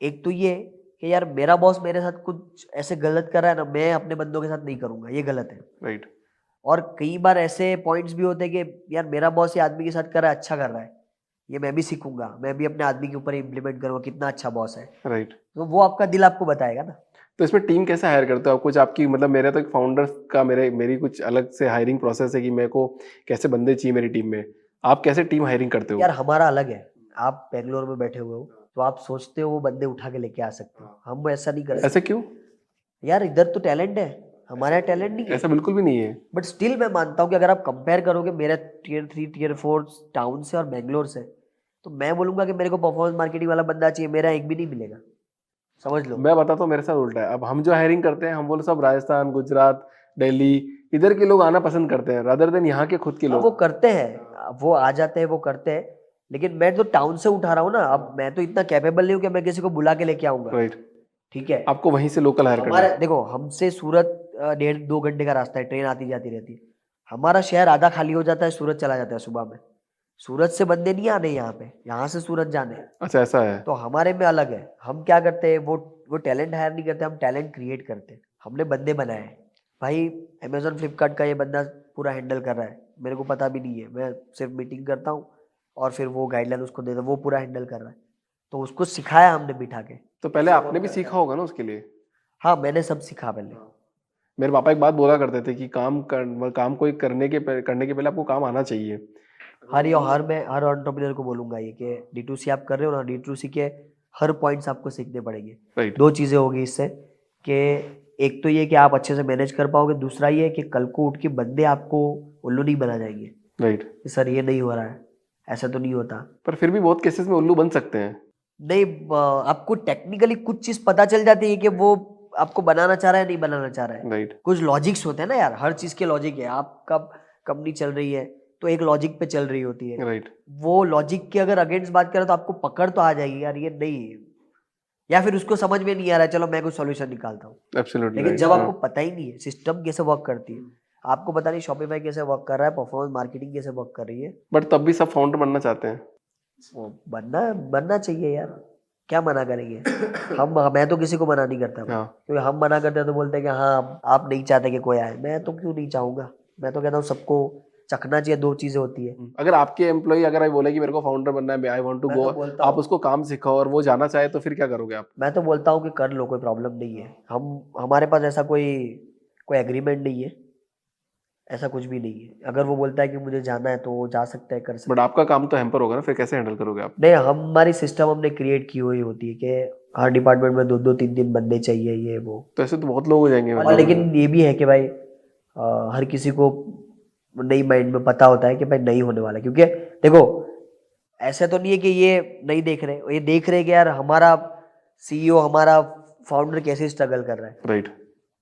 एक तो ये कि यार मेरा बॉस मेरे साथ कुछ ऐसे गलत कर रहा है ना, मैं अपने बंदों के साथ नहीं करूंगा, ये गलत है। राइट और कई बार ऐसे पॉइंट्स भी होते हैं कि यार मेरा बॉस ये आदमी के साथ कर रहा है, अच्छा कर रहा है, ये मैं भी सीखूंगा, मैं भी अपने आदमी के ऊपर इम्प्लीमेंट करूंगा, कितना अच्छा बॉस है। राइट। तो वो आपका दिल आपको बताएगा ना। तो इसमें टीम कैसे हायर करते हो आप? कुछ आपकी मतलब मेरे तो एक फाउंडर का मेरी कुछ अलग से हायरिंग प्रोसेस है कि मेरे को कैसे बंदे चाहिए मेरी टीम में। आप कैसे टीम हायरिंग करते यार हो? हमारा अलग है। आप बेंगलोर में बैठे हुए हो तो आप सोचते हो वो बंदे उठा के लेके आ सकते हो, हम ऐसा नहीं कर ऐसे सकते। क्यों? यार इधर तो टैलेंट है, हमारे यहाँ टैलेंट नहीं है। ऐसा बिल्कुल भी नहीं है। बट स्टिल मैं मानता हूँ कि अगर आप कंपेयर करोगे मेरे टियर 3 टियर 4 टाउन से और बेंगलोर से, तो मैं बोलूंगा कि मेरे को परफॉर्मेंस मार्केटिंग वाला बंदा चाहिए, मेरा एक भी नहीं मिलेगा, समझ लो। मैं बताता हूँ मेरे साथ उल्टा है। अब हम जो हायरिंग करते हैं हम वो सब राजस्थान, गुजरात, दिल्ली इधर के लोग आना पसंद करते हैं रादर देन यहाँ के खुद के हाँ वो लोग। करते हैं, वो आ जाते हैं, वो करते हैं, लेकिन मैं तो टाउन से उठा रहा हूँ ना। अब मैं तो इतना कैपेबल नहीं हूँ कि मैं किसी को बुला के लेके आऊंगा, राइट ठीक है। आपको वहीं से लोकल हायर करना हमारे है। देखो हमसे सूरत 1.5-2 घंटे का रास्ता है, ट्रेन आती जाती रहती है। हमारा शहर आधा खाली हो जाता है, सूरत चला जाता है सुबह में। सूरत से बंदे नहीं आने यहाँ पे, यहाँ से सूरत जाने। अच्छा ऐसा है। तो हमारे में अलग है। हम क्या करते हैं, वो टैलेंट हायर नहीं करते, हम टैलेंट क्रिएट करते हैं। हमने बंदे बनाए हैं। भाई अमेजोन फ्लिपकार्ट का ये बंदा पूरा हैंडल कर रहा है, मेरे को पता भी नहीं है, मैं सिर्फ मीटिंग करता हूँ और फिर वो गाइडलाइन उसको देता, वो पूरा हैंडल कर रहा है। तो उसको सिखाया हमने बिठा के। तो पहले आपने भी सीखा होगा ना उसके लिए। हाँ मैंने सब सीखा पहले। मेरे पापा एक बात बोला करते थे कि काम कोई करने के पहले आपको काम आना चाहिए। मैं हर एंटरप्रेन्योर को बोलूंगा ये कि D2C आप कर रहे हो ना, D2C के हर पॉइंट्स आपको सीखने पड़ेंगे। राइट दो चीज़ें होगी इससे कि एक तो ये कि आप अच्छे से मैनेज कर पाओगे, दूसरा ये कि कल को उठ के बंदे आपको उल्लू नहीं बना जाएंगे राइट। कि सर ये नहीं हो रहा है, ऐसा तो नहीं होता। पर फिर भी बहुत केसेस में उल्लू बन सकते हैं। नहीं आपको टेक्निकली कुछ चीज़ पता चल जाती है कि वो आपको बनाना चाह रहा है, नहीं बनाना चाह रहा है। राइट कुछ लॉजिक्स होते हैं ना यार, हर चीज़ के लॉजिक है। आप कब कंपनी चल रही है तो एक लॉजिक पे चल रही होती है, राइट वो लॉजिक के अगर अगेंस्ट बात करें तो आपको पकड़ तो आ जाएगी यार, ये नहीं या फिर उसको समझ में नहीं आ रहा है, चलो मैं कुछ सॉल्यूशन निकालता हूँ। एब्सोल्युटली लेकिन जब आपको पता ही नहीं है सिस्टम कैसे वर्क करती है, आपको पता नहीं शॉपिफाई कैसे वर्क कर रहा है, परफॉर्मेंस मार्केटिंग कैसे वर्क कर रही है, बट तब भी सब फाउंडर बनना चाहते हैं। वो बनना चाहिए यार, क्या मना करेंगे मैं तो किसी को मना नहीं करता भाई। हाँ क्योंकि हम मना करते हैं तो बोलते हैं कि हाँ आप नहीं चाहते कि कोई आए, मैं तो क्यों नहीं चाहूंगा, मैं तो कहता हूँ सबको चखना चाहिए, दो चीजें होती है। अगर आपके एम्प्लॉय अगर बोले कि मेरे को फाउंडर बनना है, आई वांट टू मैं गो, तो बोलता आप हूँ उसको काम सिखाओ और वो जाना चाहे तो फिर क्या करोगे आप? मैं तो बोलता हूँ कि कर लो, कोई प्रॉब्लम नहीं है। हमारे पास ऐसा कोई एग्रीमेंट नहीं है, ऐसा कुछ भी नहीं है। अगर वो बोलता है कि मुझे जाना है तो वो जा सकता है, कर सकता बट आपका काम तो हैम्पर होगा ना, फिर कैसे हैंडल करोगे आप? है। नहीं, हमारी सिस्टम हमने क्रिएट की हुई होती है कि हर डिपार्टमेंट में 2-2 3-3 बंदे चाहिए, ये वो। तो ऐसे तो बहुत लोग हो जाएंगे और मतलब। लेकिन ये भी है कि भाई हर किसी को नहीं माइंड में पता होता है कि भाई नहीं होने वाला, क्योंकि देखो ऐसा तो नहीं है कि ये नहीं देख रहे, ये देख रहे कि यार हमारा सीईओ, हमारा फाउंडर कैसे स्ट्रगल कर रहा है। राइट।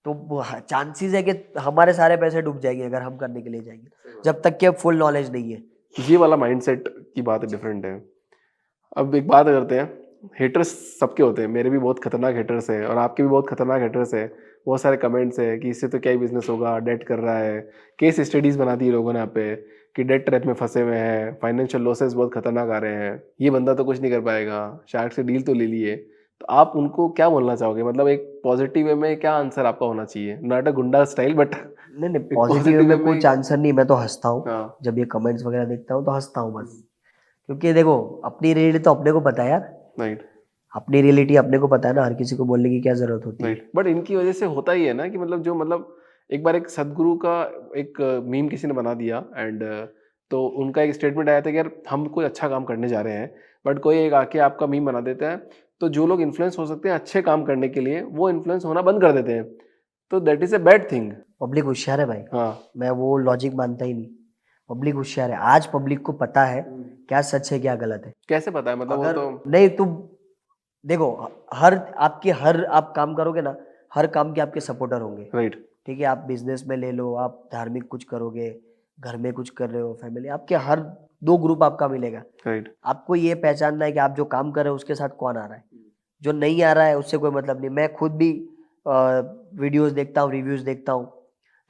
तो चांसेस है कि हमारे सारे पैसे डूब जाएंगे अगर हम करने के लिए जाएंगे, जब तक कि फुल नॉलेज नहीं है। ये वाला माइंडसेट की बात डिफरेंट है। अब एक बात करते हैं, हेटर्स सबके होते हैं, मेरे भी बहुत खतरनाक हेटर्स हैं और आपके भी बहुत खतरनाक हेटर्स हैं। बहुत सारे कमेंट्स हैं कि इससे तो क्या ही बिजनेस होगा, डेट कर रहा है, केस स्टडीज बना दी लोगों ने यहाँ पे कि डेट ट्रैप में फंसे हुए हैं, फाइनेंशियल लॉसेस बहुत खतरनाक आ रहे हैं, ये बंदा तो कुछ नहीं कर पाएगा, शार्क से डील तो ले लिए। तो आप उनको क्या बोलना चाहोगे? मतलब एक पॉजिटिव वे में क्या आंसर आपका होना चाहिए, नॉट अ गुंडा स्टाइल बट नहीं नहीं, एक पॉजिटिव positive में way कुछ आंसर नहीं, मैं तो हंसता हूँ हाँ जब ये कमेंट्स वगैरह देखता हूँ तो हंसता हूँ बस। क्योंकि देखो अपनी रियलिटी तो अपने को पता है यार, राइट अपनी रियलिटी अपने को पता है ना, हर किसी को बोलने की क्या जरूरत होती है। राइट। बट इनकी वजह से होता ही है ना कि मतलब जो मतलब एक बार एक सदगुरु का एक मीम किसी ने बना दिया एंड तो उनका एक स्टेटमेंट आया था कि यार हम कोई अच्छा काम करने जा रहे हैं, बट कोई एक आके आपका मीम बना देता है, तो जो लोग इन्फ्लुएंस हो सकते हैं अच्छे काम करने के लिए वो इन्फ्लुएंस होना बंद कर देते हैं, तो that is a bad thing. Public होशियार है भाई, हाँ मैं वो लॉजिक मानता ही नहीं। पब्लिक होशियार है, आज पब्लिक को पता है क्या सच है क्या गलत है। कैसे पता है मतलब वो अगर तो नहीं तुम देखो, हर आप काम करोगे ना, हर काम के आपके सपोर्टर होंगे। राइट ठीक है, आप बिजनेस में ले लो, आप धार्मिक कुछ करोगे, घर में कुछ कर रहे हो, फैमिली, आपके हर 2 ग्रुप आपका मिलेगा। राइट आपको ये पहचानना है कि आप जो काम कर रहे हो उसके साथ कौन आ रहा है, जो नहीं आ रहा है उससे कोई मतलब नहीं। मैं खुद भी वीडियोस देखता हूँ, रिव्यूज देखता हूँ,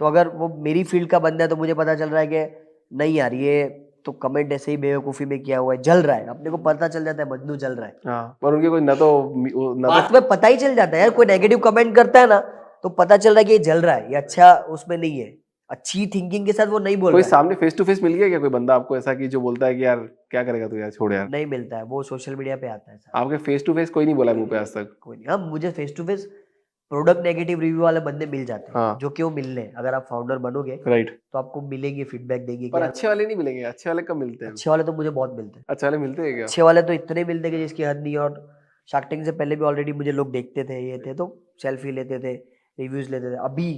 तो अगर वो मेरी फील्ड का बंदा है तो मुझे पता चल रहा है कि नहीं यार ये तो कमेंट ऐसे ही बेवकूफ़ी में किया हुआ है, जल रहा है, अपने को पता चल जाता है मजनू जल रहा है। हाँ, पर उनके कोई ना तो ना तो बात में पता ही चल जाता है यार, कोई नेगेटिव कमेंट करता है ना तो पता चल रहा है कि ये जल रहा है, ये अच्छा उसमें नहीं है, अच्छी थिंकिंग के साथ वो नहीं बोल कोई रहा है। सामने फेस टू फेस मिल गया क्या कोई बंदा आपको ऐसा कि जो बोलता है कि यार क्या करेगा तू यार, छोड़ यार? नहीं मिलता है, वो सोशल मीडिया पे आता है सारा। आपके फेस टू फेस कोई नहीं बोला मुंह पे आज तक? कोई नहीं, हाँ मुझे face to face product negative review वाले बंदे मिल जाते हैं, हाँ जो कि वो मिलने, अगर आप फाउंडर बनोगे राइट। तो आपको मिलेंगे, फीडबैक देंगे कि पर यार अच्छे वाले नहीं मिलेंगे, अच्छे वाले कब मिलते हैं? अच्छे वाले तो मुझे बहुत मिलते हैं। अच्छे वाले मिलते हैं क्या? अच्छे वाले तो इतने मिलते हैं कि जिसकी हद नहीं है। और शार्क टैंक से पहले भी ऑलरेडी मुझे लोग देखते थे, ये थे, तो सेल्फी लेते थे, रिव्यूज लेते थे। अभी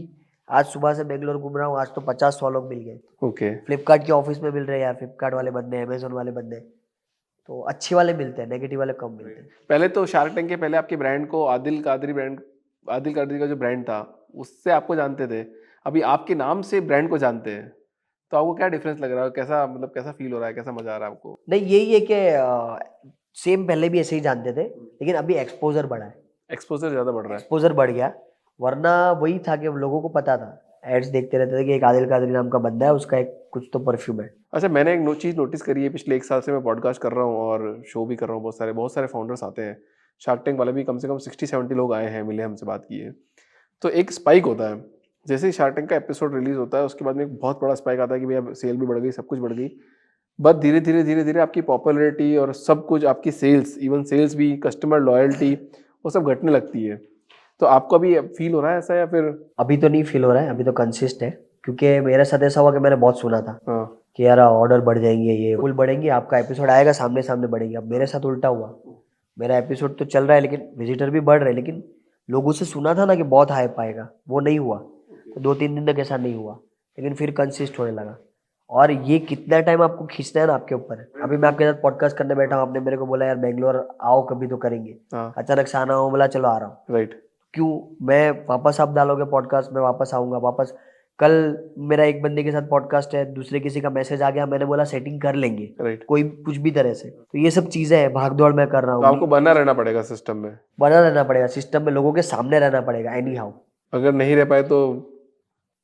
आज सुबह से बेंगलोर घूम रहा हूँ, आज तो 50-100 लोग मिल गए। ओके। फ्लिपकार्ट के ऑफिस में मिल रहे हैं यार, फ्लिपकार्ट वाले बंदे, अमेजोन वाले बंदे, तो अच्छे वाले मिलते हैं, नेगेटिव वाले कम मिलते हैं। पहले तो शार्क टैंक के पहले आपके ब्रांड को आदिल कादरी का जो ब्रांड था उससे आपको जानते थे, अभी आपके नाम से ब्रांड को जानते हैं, तो आपको क्या डिफरेंस लग रहा है? कैसा मतलब कैसा फील हो रहा है, कैसा मजा आ रहा है आपको? नहीं यही है कि सेम पहले भी ऐसे ही जानते थे, लेकिन अभी एक्सपोजर बढ़ा है, एक्सपोजर ज्यादा बढ़ रहा है। एक्सपोजर बढ़ गया। वरना वही था कि लोगों को पता था, एड्स देखते रहते थे कि एक आदिल कादरी नाम का बंदा है, उसका एक कुछ तो परफ्यूम है। अच्छा, मैंने एक चीज़ नोटिस करी है, पिछले 1 साल से मैं पॉडकास्ट कर रहा हूँ और शो भी कर रहा हूँ, बहुत सारे फाउंडर्स आते हैं, शार्क टैंक वाले भी कम से कम 60-70 लोग आए हैं, मिले, हमसे बात की है। तो एक स्पाइक होता है, जैसे ही शार्क टैंक का एपिसोड रिलीज होता है उसके बाद में एक बहुत बड़ा स्पाइक आता है कि भैया सेल भी बढ़ गई, सब कुछ बढ़ गई। बट धीरे धीरे आपकी पॉपुलैरिटी और सब कुछ, आपकी सेल्स, इवन सेल्स भी, कस्टमर लॉयल्टी, वो सब घटने लगती है। तो आपको अभी फील हो रहा है ऐसा या फिर? अभी तो नहीं फील हो रहा है, अभी तो कंसिस्ट है। क्योंकि मेरे साथ ऐसा हुआ कि मैंने बहुत सुना था हाँ कि यार ऑर्डर बढ़ जाएंगे, ये फुल बढ़ेंगे, आपका एपिसोड आएगा, सामने सामने बढ़ेंगे। अब मेरे साथ उल्टा हुआ, मेरा एपिसोड तो चल रहा है लेकिन विजिटर भी बढ़ रहे हैं, लेकिन लोगों से सुना था ना कि बहुत हाइप आएगा, वो नहीं हुआ। तो 2-3 दिन तक ऐसा नहीं हुआ, लेकिन फिर कंसिस्ट होने लगा। और ये कितना टाइम आपको खींचना है ना, आपके ऊपर है। अभी मैं आपके साथ पॉडकास्ट करने बैठा हूँ, आपने मेरे को बोला यार बेंगलोर आओ कभी तो करेंगे, हाँ अचानक से आना हो, बोला चलो आ रहा हूँ। राइट। क्यों, मैं वापस आप डालोगे पॉडकास्ट, मैं वापस आऊँगा, वापस कल मेरा एक बंदे के साथ पॉडकास्ट है, दूसरे किसी का मैसेज आ गया, मैंने बोला सेटिंग कर लेंगे, राइट। कोई कुछ भी तरह से। तो ये सब चीजें हैं, भाग दौड़ मैं कर रहा तो हूँ, आपको बना रहना पड़ेगा सिस्टम में। बना रहना पड़ेगा सिस्टम में, लोगों के सामने रहना पड़ेगा एनी हाउ। अगर नहीं रह पाए तो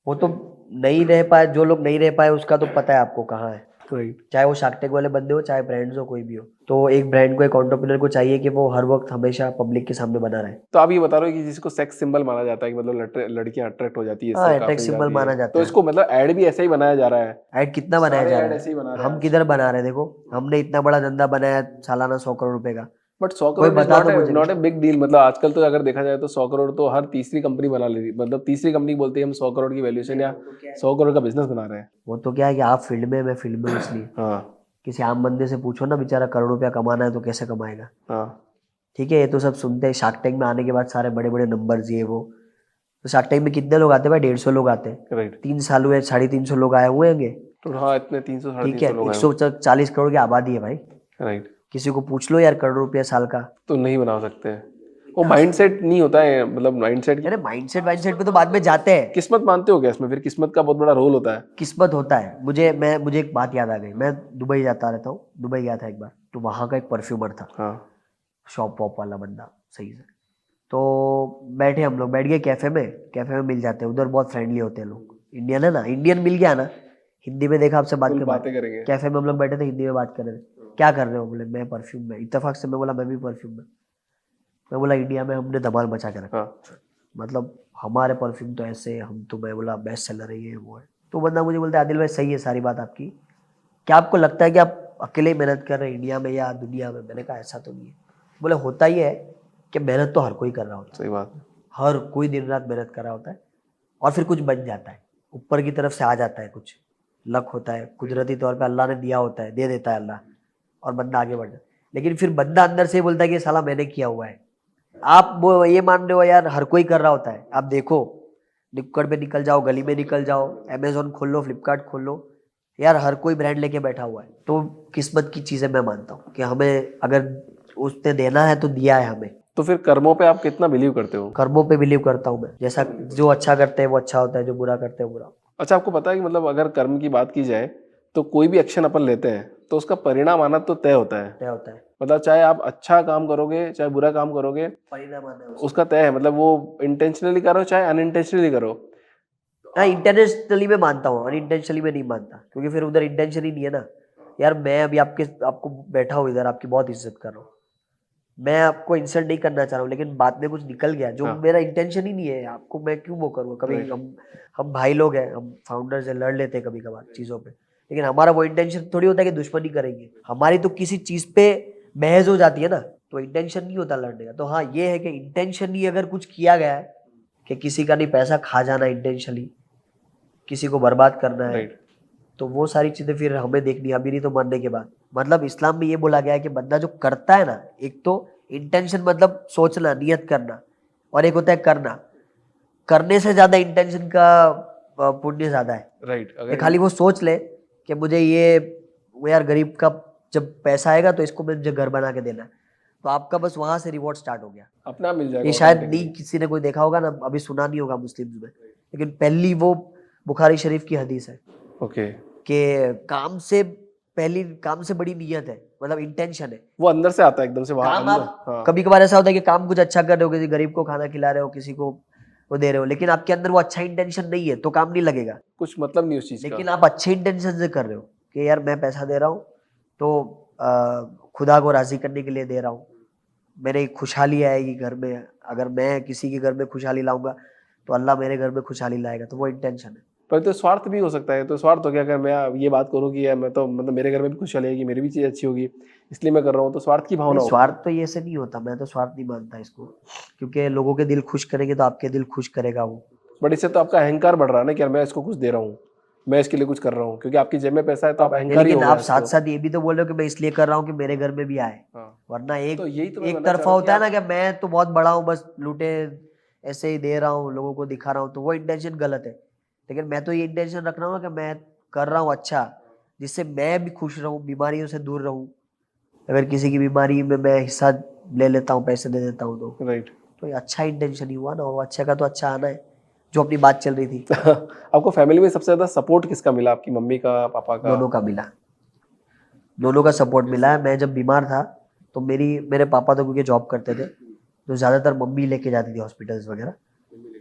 वो तो नहीं रह पाए, जो लोग नहीं रह पाए उसका तो पता है आपको कहाँ है, राइट। चाहे वो शार्क टैंक वाले बंदे हो, चाहे ब्रांड्स हो, कोई भी हो। तो एक ब्रांड को, एक एंटरप्रेन्योर को चाहिए कि वो हर वक्त हमेशा पब्लिक के सामने बना रहे। तो आप ये बता रहे हो कि जिसको सेक्स सिंबल माना जाता है कि मतलब लड़कियां अट्रैक्ट हो जाती है हाँ, इससे अट्रैक्ट काफी सिंबल ज्यादा। माना जाता तो है। इसको मतलब ऐड भी ऐसा ही बनाया जा रहा है। ऐड कितना बनाया सारे जा ऐड रहा ऐसे ही बना है, रहे हैं हम आज। किधर बना रहे हैं? देखो, हमने इतना बड़ा धंधा बनाया है, सालाना 100 करोड़ रुपए का। बट 100 कोई करोड़ बता दो मुझे। Not a big deal. मतलब आजकल तो अगर देखा जाए तो 100 करोड़ तो हर तीसरी कंपनी बना ले रही, मतलब तीसरी कंपनी बोलती है हम 100 करोड़ की वैल्यूएशन या 100 करोड़ का बिजनेस बना रहे हैं। वो तो क्या है कि आप फील्ड में, मैं फील्ड में, इसलिए हाँ किसी आम बंदे से पूछो ना, बेचारा करोड़ रुपया कमाना है तो कैसे कमाएगा? हाँ ठीक है, ये तो सब सुनते हैं। शार्क टैंक में आने के बाद सारे बड़े बड़े नंबर्स, ये वो। तो शार्क टैंक में कितने लोग आते हैं भाई? 150 लोग आते हैं। राइट। 3 साल हुए, 350 लोग आए हुए होंगे। तो हाँ इतने 300 साढ़े ठीक है, 300 लोग हैं। 140 करोड़ की आबादी है भाई। राइट। किसी को पूछ लो यार, करोड़ रुपया साल का। तो नहीं बना सकते हैं, वो माइंडसेट नहीं होता है। मतलब माइंडसेट अरे माइंडसेट पे तो बाद में जाते हैं। किस्मत मानते हो क्या इसमें? फिर किस्मत का बहुत बड़ा रोल होता है। किस्मत होता है। मुझे एक बात याद आ गई। मैं दुबई जाता रहता हूँ, दुबई गया था एक बार, तो वहाँ का एक परफ्यूमर था, हाँ शॉप वॉप वाला बंदा, सही से। तो बैठे, हम लोग बैठ गए कैफे में मिल जाते हैं उधर, बहुत फ्रेंडली होते हैं लोग। इंडियन है ना, इंडियन मिल गया ना, हिंदी में देखा, आपसे बात फुल के बातें करेंगे। कैफे में हम लोग बैठे थे, हिंदी में बात कर रहे थे। क्या कर रहे हो? बोले मैं परफ्यूम में। इत्तेफाक से मैं बोला मैं भी परफ्यूम में। मैं बोला इंडिया में हमने धमाल मचा के रखा, हाँ मतलब हमारे परफ्यूम तो ऐसे, हम तो, मैं बोला बेस्ट सेलर है, ये वो है। तो बंदा मुझे बोलता है आदिल भाई सही है सारी बात आपकी, क्या आपको लगता है कि आप अकेले ही मेहनत कर रहे हैं इंडिया में या दुनिया में? मैंने कहा ऐसा तो नहीं है। बोले होता ही है कि मेहनत तो हर कोई कर रहा होता है, सही बात है। हर कोई दिन रात मेहनत कर रहा होता है, और फिर कुछ बन जाता है, ऊपर की तरफ से आ जाता है, कुछ लक होता है, कुदरती तौर पे अल्लाह ने दिया होता है, दे देता है अल्लाह, और बंदा आगे बढ़ जाता है। लेकिन फिर बंदा अंदर से बोलता है कि साला मैंने किया हुआ है। आप वो ये मान रहे हो यार, हर कोई कर रहा होता है। आप देखो, नुक्कड़ पे निकल जाओ, गली में निकल जाओ, अमेजोन खोल लो, फ्लिपकार्ट खोल लो, यार हर कोई ब्रांड लेके बैठा हुआ है। तो किस्मत की चीज़ें मैं मानता हूँ कि हमें अगर उसने देना है तो दिया है हमें। तो फिर कर्मों पे आप कितना बिलीव करते हो? कर्मों पे बिलीव करता हूँ मैं, जैसा जो अच्छा करते हैं वो अच्छा होता है, जो बुरा करते हैं बुरा। अच्छा, आपको पता है कि मतलब अगर कर्म की बात की जाए तो कोई भी एक्शन अपन लेते हैं तो उसका परिणाम आना तो तय होता है। तय होता है, मतलब चाहे आप अच्छा काम करोगे चाहे बुरा काम करोगे, परिणाम आना है उसका तय है। मतलब वो इंटेंशनली करो चाहे अनइंटेंशनली करो। हाँ, इंटेंशनली मैं मानता हूँ, अनइंटेंशनली मैं नहीं मानता, क्योंकि फिर उधर इंटेंशन ही नहीं है ना। यार मैं अभी आपको बैठा हूँ इधर, आपकी बहुत इज्जत कर रहा हूँ, मैं आपको इंसल्ट नहीं करना चाह रहा हूँ, लेकिन बाद में कुछ निकल गया जो हाँ। मेरा इंटेंशन ही नहीं है, आपको मैं क्यों वो करूँगा? कभी Right. हम भाई लोग हैं, हम फाउंडर्स हैं, लड़ लेते हैं कभी कभार चीज़ों पे, लेकिन हमारा वो इंटेंशन थोड़ी होता है कि दुश्मनी करेंगे। हमारी तो किसी चीज़ पे बहस हो जाती है ना, तो इंटेंशन नहीं होता लड़ने का। तो हाँ, ये है कि इंटेंशनली अगर कुछ किया गया है कि किसी का नहीं पैसा खा जाना, इंटेंशनली किसी को बर्बाद करना है, राइट। तो वो सारी चीज़ें फिर हमें देखनी, अभी नहीं तो मरने के बाद। मतलब इस्लाम में ये बोला गया है कि बंदा जो करता है ना, एक तो इंटेंशन मतलब सोचना, नियत करना, और एक होता है करना। करने से ज्यादा इंटेंशन का पुण्य ज्यादा है। राइट। ये अगर खाली वो सोच ले कि मुझे ये, वो यार गरीब का जब पैसा आएगा तो इसको मुझे घर बना के देना है, तो आपका बस वहां से रिवॉर्ड स्टार्ट हो गया। अपना मिल जाएगा ये शायद automatically। नहीं किसी ने कोई देखा होगा ना, अभी सुना नहीं होगा मुस्लिम्स में, लेकिन पहली वो बुखारी शरीफ की हदीस है ओके। कि काम से बड़ी नियत है, मतलब इंटेंशन है। वो अंदर से आता है एकदम से वहां काम अंदर। आप हाँ। कभी कभार ऐसा होता है कि काम कुछ अच्छा कर रहे हो, किसी गरीब को खाना खिला रहे हो, किसी को वो दे रहे हो, लेकिन आपके अंदर वो अच्छा इंटेंशन नहीं है, तो काम नहीं लगेगा। कुछ मतलब नहीं उस चीज का। लेकिन आप अच्छे इंटेंशन से कर रहे हो कि यार मैं पैसा दे रहा हूँ तो खुदा को राजी करने के लिए दे रहा हूँ, मेरे खुशहाली आएगी घर में, अगर मैं किसी के घर में खुशहाली लाऊंगा तो अल्लाह मेरे घर में खुशहाली लाएगा, तो वो इंटेंशन है। पर तो स्वार्थ भी हो सकता है। तो स्वार्थ हो गया, अगर मैं ये बात करूँ कि यार मैं तो मतलब मेरे घर में भी खुशहाली आएगी, मेरी भी चीज़ अच्छी होगी, इसलिए मैं कर रहा हूँ, तो स्वार्थ की भावना नहीं, होगी। स्वार्थ तो ये से नहीं होता, मैं तो स्वार्थ नहीं मानता इसको, क्योंकि लोगों के दिल खुश करेंगे तो आपके दिल खुश करेगा वो। बट इससे तो आपका अहंकार बढ़ रहा है ना कि यार मैं इसको कुछ दे रहा हूँ, मैं इसके लिए कुछ कर रहा हूँ, क्योंकि आपकी जेब में पैसा है तो आप अहंकारी हो लेकिन गए आप आज साथ तो। साथ ये भी तो बोल रहे हो कि मैं इसलिए कर रहा हूँ कि मेरे घर में भी आए, हाँ। वरना तो यही तो मैं एक बोलना चाह तरफा रहा हूँ कि होता है ना कि मैं तो बहुत बड़ा हूँ, बस लूटे ऐसे ही दे रहा हूँ, लोगों को दिखा रहा हूँ, तो वो इंटेंशन गलत है। लेकिन मैं तो ये इंटेंशन रख रहा हूँ कि मैं कर रहा हूँ अच्छा, जिससे मैं भी खुश रहूँ, बीमारियों से दूर रहूँ। अगर किसी की बीमारी में मैं हिस्सा ले लेता हूँ, पैसे दे देता हूँ, राइट। तो ये अच्छा इंटेंशन ही हुआ ना, और अच्छे का तो अच्छा आना है। जो अपनी बात चल रही थी। आपको फैमिली में सबसे ज़्यादा सपोर्ट किसका मिला? आपकी मम्मी का, पापा का? दोनों का मिला, दोनों का सपोर्ट मिला है। मैं जब बीमार था तो मेरे पापा तो क्योंकि जॉब करते थे तो ज़्यादातर मम्मी लेके जाती थी हॉस्पिटल्स वगैरह,